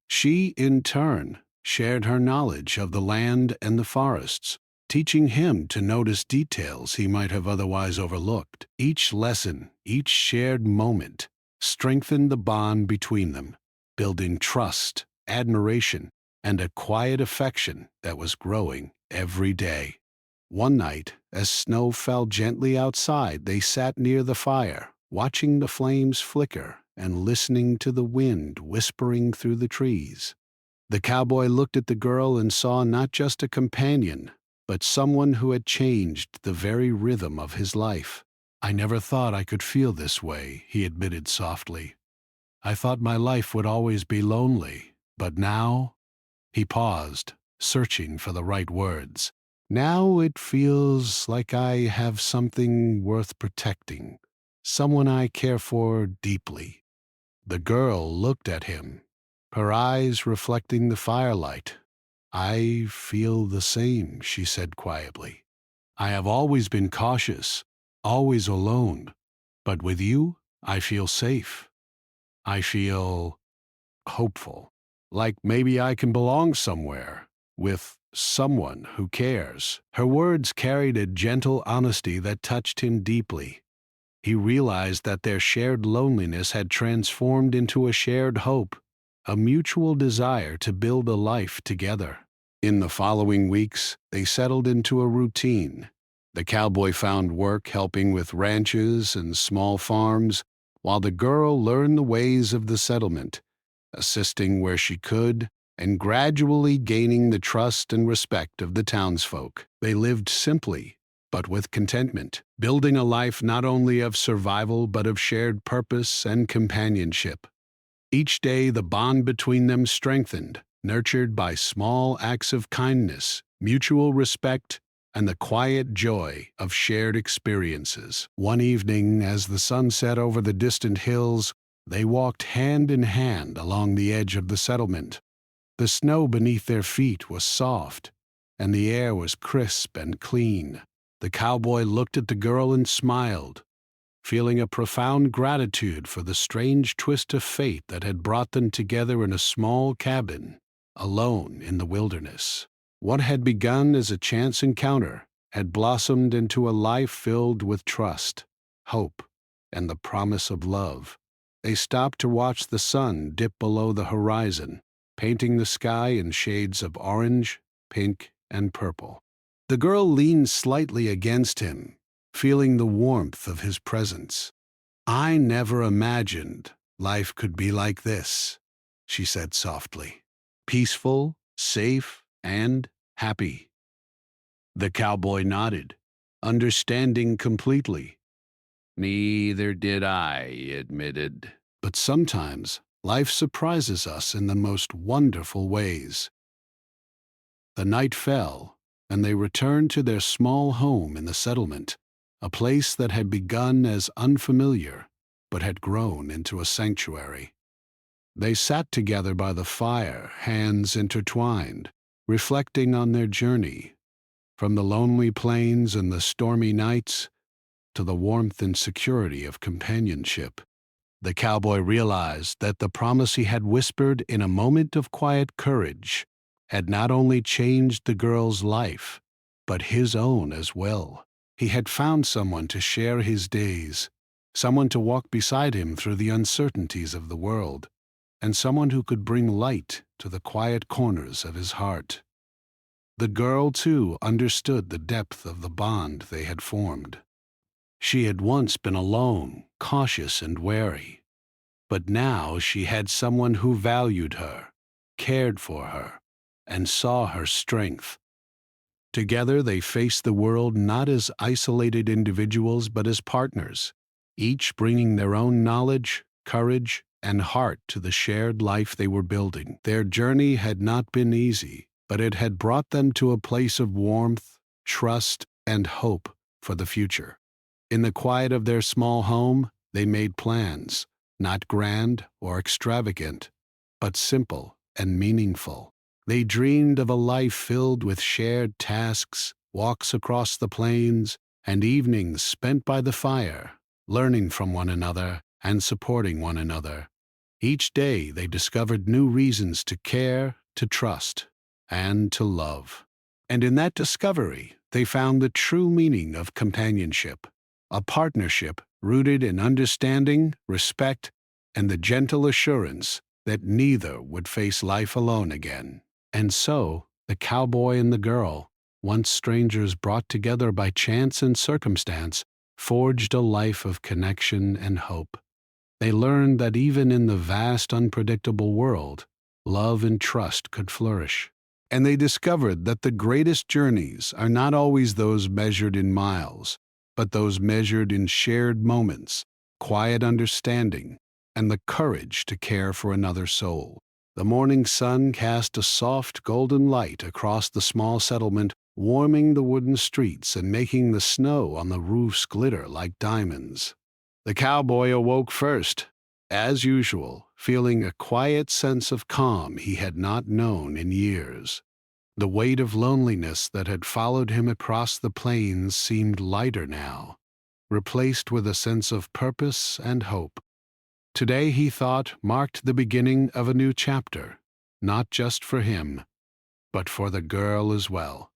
She, in turn, shared her knowledge of the land and the forests, teaching him to notice details he might have otherwise overlooked. Each lesson, each shared moment, strengthened the bond between them, building trust, admiration, and a quiet affection that was growing every day. One night, as snow fell gently outside, they sat near the fire, watching the flames flicker and listening to the wind whispering through the trees. The cowboy looked at the girl and saw not just a companion, but someone who had changed the very rhythm of his life. "I never thought I could feel this way," he admitted softly. "I thought my life would always be lonely, but now—" He paused, searching for the right words. "Now it feels like I have something worth protecting, someone I care for deeply." The girl looked at him, her eyes reflecting the firelight. "I feel the same," she said quietly. "I have always been cautious, always alone, but with you, I feel safe. I feel hopeful, like maybe I can belong somewhere, with someone who cares." Her words carried a gentle honesty that touched him deeply. He realized that their shared loneliness had transformed into a shared hope, a mutual desire to build a life together. In the following weeks, they settled into a routine. The cowboy found work helping with ranches and small farms, while the girl learned the ways of the settlement, assisting where she could, and gradually gaining the trust and respect of the townsfolk. They lived simply, but with contentment, building a life not only of survival but of shared purpose and companionship. Each day the bond between them strengthened, nurtured by small acts of kindness, mutual respect, and the quiet joy of shared experiences. One evening, as the sun set over the distant hills, they walked hand in hand along the edge of the settlement. The snow beneath their feet was soft, and the air was crisp and clean. The cowboy looked at the girl and smiled, feeling a profound gratitude for the strange twist of fate that had brought them together in a small cabin, alone in the wilderness. What had begun as a chance encounter had blossomed into a life filled with trust, hope, and the promise of love. They stopped to watch the sun dip below the horizon, painting the sky in shades of orange, pink, and purple. The girl leaned slightly against him, feeling the warmth of his presence. "I never imagined life could be like this," she said softly. "Peaceful, safe, and happy." The cowboy nodded, understanding completely. "Neither did I," he admitted. "But sometimes life surprises us in the most wonderful ways." The night fell, and they returned to their small home in the settlement, a place that had begun as unfamiliar but had grown into a sanctuary. They sat together by the fire, hands intertwined, reflecting on their journey, from the lonely plains and the stormy nights to the warmth and security of companionship. The cowboy realized that the promise he had whispered in a moment of quiet courage had not only changed the girl's life, but his own as well. He had found someone to share his days, someone to walk beside him through the uncertainties of the world, and someone who could bring light to the quiet corners of his heart. The girl, too, understood the depth of the bond they had formed. She had once been alone, cautious and wary, but now she had someone who valued her, cared for her, and saw her strength. Together they faced the world not as isolated individuals but as partners, each bringing their own knowledge, courage, and heart to the shared life they were building. Their journey had not been easy, but it had brought them to a place of warmth, trust, and hope for the future. In the quiet of their small home, they made plans, not grand or extravagant, but simple and meaningful. They dreamed of a life filled with shared tasks, walks across the plains, and evenings spent by the fire, learning from one another and supporting one another. Each day they discovered new reasons to care, to trust, and to love. And in that discovery, they found the true meaning of companionship, a partnership rooted in understanding, respect, and the gentle assurance that neither would face life alone again. And so, the cowboy and the girl, once strangers brought together by chance and circumstance, forged a life of connection and hope. They learned that even in the vast, unpredictable world, love and trust could flourish. And they discovered that the greatest journeys are not always those measured in miles, but those measured in shared moments, quiet understanding, and the courage to care for another soul. The morning sun cast a soft golden light across the small settlement, warming the wooden streets and making the snow on the roofs glitter like diamonds. The cowboy awoke first, as usual, feeling a quiet sense of calm he had not known in years. The weight of loneliness that had followed him across the plains seemed lighter now, replaced with a sense of purpose and hope. Today, he thought, marked the beginning of a new chapter, not just for him, but for the girl as well.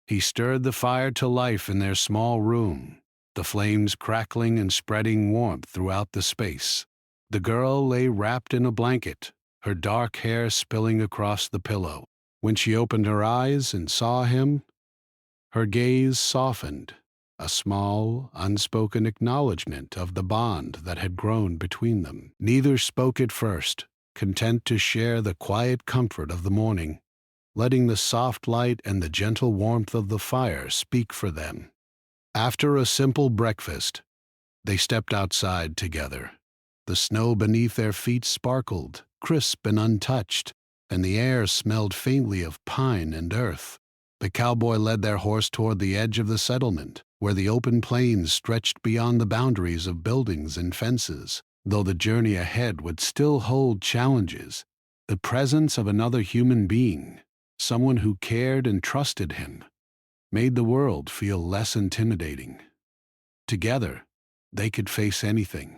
He stirred the fire to life in their small room, the flames crackling and spreading warmth throughout the space. The girl lay wrapped in a blanket, her dark hair spilling across the pillow. When she opened her eyes and saw him, her gaze softened, a small, unspoken acknowledgement of the bond that had grown between them. Neither spoke at first, content to share the quiet comfort of the morning, letting the soft light and the gentle warmth of the fire speak for them. After a simple breakfast, they stepped outside together. The snow beneath their feet sparkled, crisp and untouched, and the air smelled faintly of pine and earth. The cowboy led their horse toward the edge of the settlement, where the open plains stretched beyond the boundaries of buildings and fences. Though the journey ahead would still hold challenges, the presence of another human being, someone who cared and trusted him, made the world feel less intimidating. Together, they could face anything.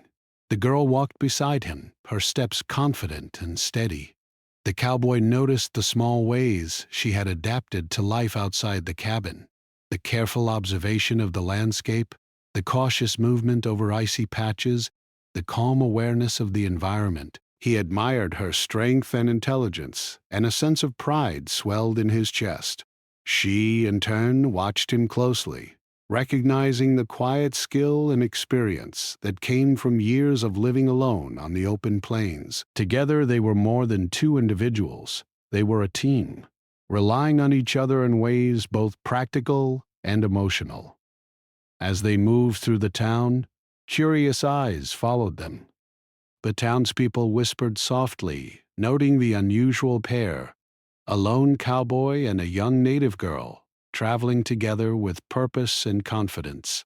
The girl walked beside him, her steps confident and steady. The cowboy noticed the small ways she had adapted to life outside the cabin, the careful observation of the landscape, the cautious movement over icy patches, the calm awareness of the environment. He admired her strength and intelligence, and a sense of pride swelled in his chest. She, in turn, watched him closely, recognizing the quiet skill and experience that came from years of living alone on the open plains. Together they were more than two individuals. They were a team, relying on each other in ways both practical and emotional. As they moved through the town, curious eyes followed them. The townspeople whispered softly, noting the unusual pair, a lone cowboy and a young native girl, traveling together with purpose and confidence.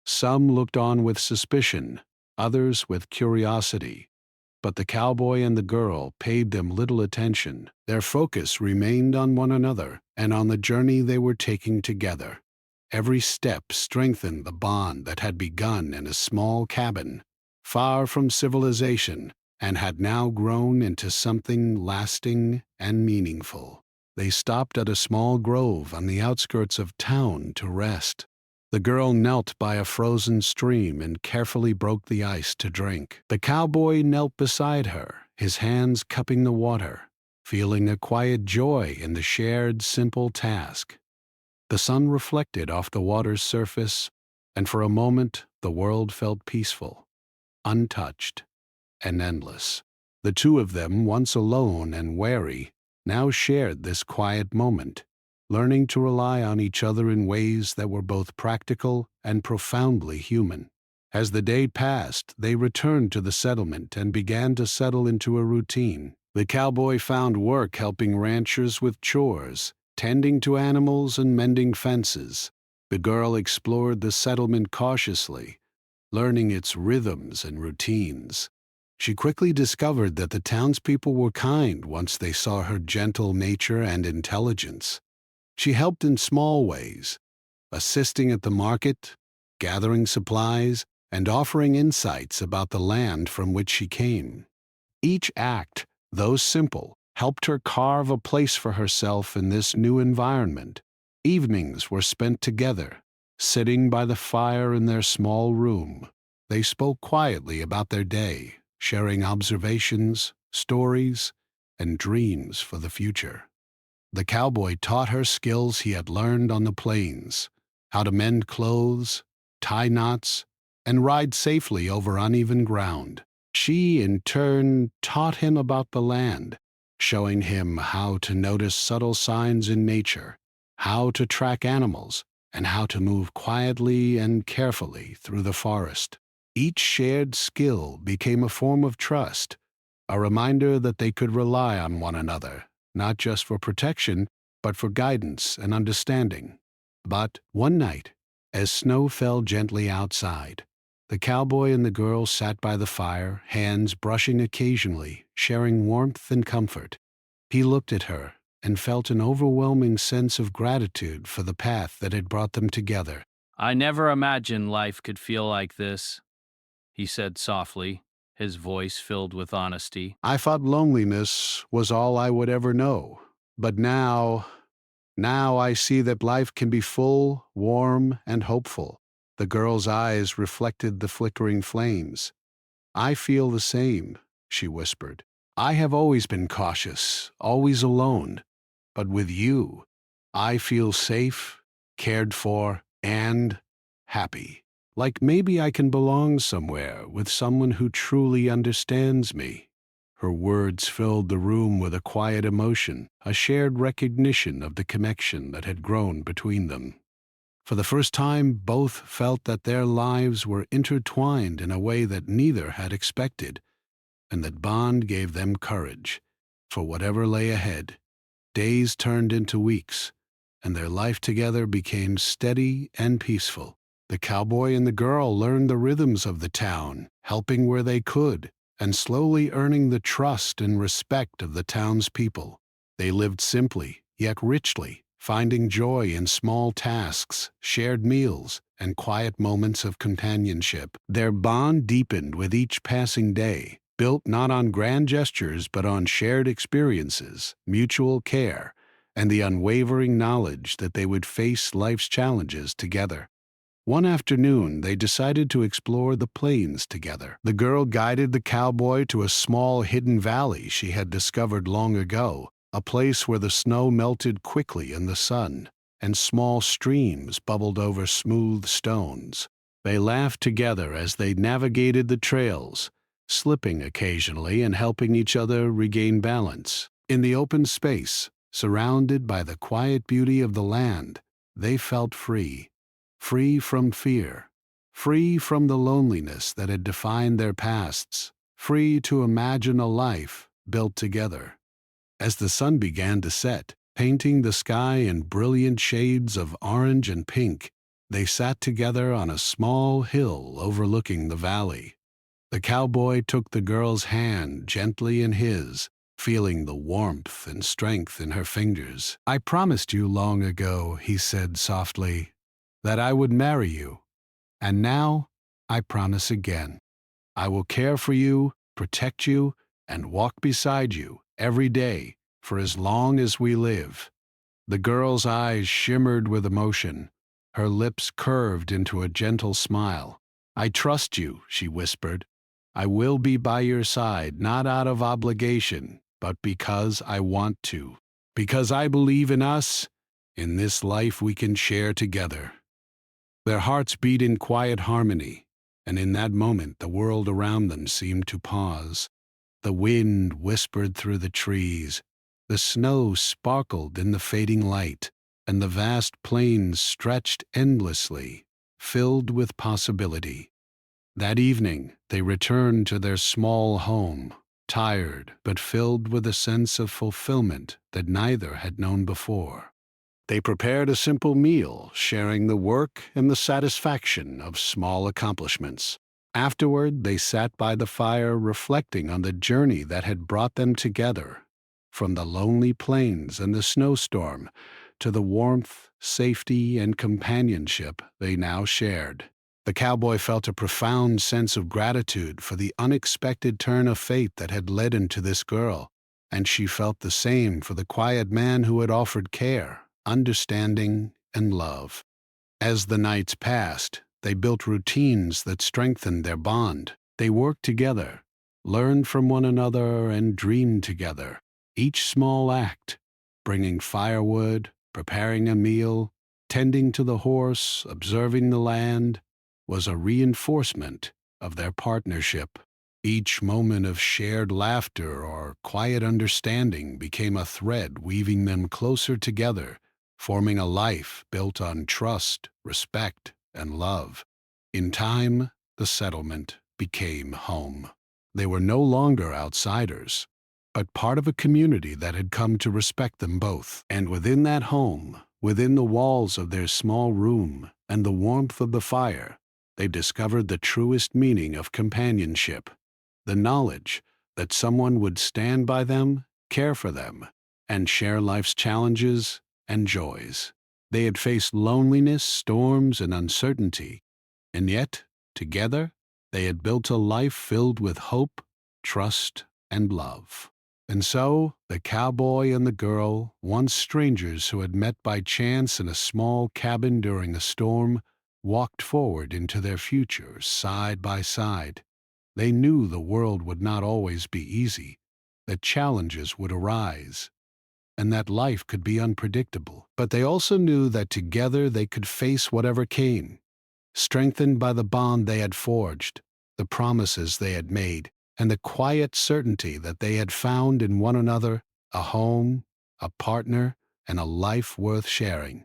Some looked on with suspicion, others with curiosity, but the cowboy and the girl paid them little attention. Their focus remained on one another and on the journey they were taking together. Every step strengthened the bond that had begun in a small cabin, far from civilization, and had now grown into something lasting and meaningful. They stopped at a small grove on the outskirts of town to rest. The girl knelt by a frozen stream and carefully broke the ice to drink. The cowboy knelt beside her, his hands cupping the water, feeling a quiet joy in the shared simple task. The sun reflected off the water's surface, and for a moment the world felt peaceful, untouched, and endless. The two of them, once alone and wary, now shared this quiet moment, learning to rely on each other in ways that were both practical and profoundly human. As the day passed, they returned to the settlement and began to settle into a routine. The cowboy found work helping ranchers with chores, tending to animals and mending fences. The girl explored the settlement cautiously, learning its rhythms and routines. She quickly discovered that the townspeople were kind once they saw her gentle nature and intelligence. She helped in small ways, assisting at the market, gathering supplies, and offering insights about the land from which she came. Each act, though simple, helped her carve a place for herself in this new environment. Evenings were spent together, sitting by the fire in their small room. They spoke quietly about their day, sharing observations, stories, and dreams for the future. The cowboy taught her skills he had learned on the plains: how to mend clothes, tie knots, and ride safely over uneven ground. She, in turn, taught him about the land, showing him how to notice subtle signs in nature, how to track animals, and how to move quietly and carefully through the forest. Each shared skill became a form of trust, a reminder that they could rely on one another, not just for protection, but for guidance and understanding. But one night, as snow fell gently outside, the cowboy and the girl sat by the fire, hands brushing occasionally, sharing warmth and comfort. He looked at her and felt an overwhelming sense of gratitude for the path that had brought them together. "I never imagined life could feel like this," he said softly, his voice filled with honesty. I thought loneliness was all I would ever know, but now I see that life can be full, warm, and hopeful. The girl's eyes reflected the flickering flames. I feel the same, she whispered. I have always been cautious, always alone. But with you, I feel safe, cared for, and happy. Like maybe I can belong somewhere with someone who truly understands me. Her words filled the room with a quiet emotion, a shared recognition of the connection that had grown between them. For the first time, both felt that their lives were intertwined in a way that neither had expected, and that bond gave them courage for whatever lay ahead. Days turned into weeks, and their life together became steady and peaceful. The cowboy and the girl learned the rhythms of the town, helping where they could, and slowly earning the trust and respect of the townspeople. They lived simply, yet richly, finding joy in small tasks, shared meals, and quiet moments of companionship. Their bond deepened with each passing day, built not on grand gestures but on shared experiences, mutual care, and the unwavering knowledge that they would face life's challenges together. One afternoon, they decided to explore the plains together. The girl guided the cowboy to a small hidden valley she had discovered long ago, a place where the snow melted quickly in the sun, and small streams bubbled over smooth stones. They laughed together as they navigated the trails, slipping occasionally and helping each other regain balance. In the open space, surrounded by the quiet beauty of the land, they felt free. Free from fear, free from the loneliness that had defined their pasts, free to imagine a life built together. As the sun began to set, painting the sky in brilliant shades of orange and pink, they sat together on a small hill overlooking the valley. The cowboy took the girl's hand gently in his, feeling the warmth and strength in her fingers. "I promised you long ago," he said softly, "that I would marry you, and now I promise again. I will care for you, protect you, and walk beside you every day for as long as we live." The girl's eyes shimmered with emotion. Her lips curved into a gentle smile. "I trust you," she whispered. "I will be by your side, not out of obligation, but because I want to. Because I believe in us, in this life we can share together." Their hearts beat in quiet harmony, and in that moment the world around them seemed to pause. The wind whispered through the trees, the snow sparkled in the fading light, and the vast plains stretched endlessly, filled with possibility. That evening, they returned to their small home, tired but filled with a sense of fulfillment that neither had known before. They prepared a simple meal, sharing the work and the satisfaction of small accomplishments. Afterward, they sat by the fire reflecting on the journey that had brought them together, from the lonely plains and the snowstorm to the warmth, safety, and companionship they now shared. The cowboy felt a profound sense of gratitude for the unexpected turn of fate that had led him to this girl, and she felt the same for the quiet man who had offered care, understanding, and love. As the nights passed, they built routines that strengthened their bond. They worked together, learned from one another, and dreamed together. Each small act, bringing firewood, preparing a meal, tending to the horse, observing the land, was a reinforcement of their partnership. Each moment of shared laughter or quiet understanding became a thread weaving them closer together, forming a life built on trust, respect, and love. In time, the settlement became home. They were no longer outsiders, but part of a community that had come to respect them both. And within that home, within the walls of their small room and the warmth of the fire, they discovered the truest meaning of companionship, the knowledge that someone would stand by them, care for them, and share life's challenges and joys. They had faced loneliness, storms, and uncertainty, and yet, together, they had built a life filled with hope, trust, and love. And so, the cowboy and the girl, once strangers who had met by chance in a small cabin during a storm, walked forward into their future side by side. They knew the world would not always be easy, that challenges would arise, and that life could be unpredictable. But they also knew that together they could face whatever came, strengthened by the bond they had forged, the promises they had made, and the quiet certainty that they had found in one another a home, a partner, and a life worth sharing.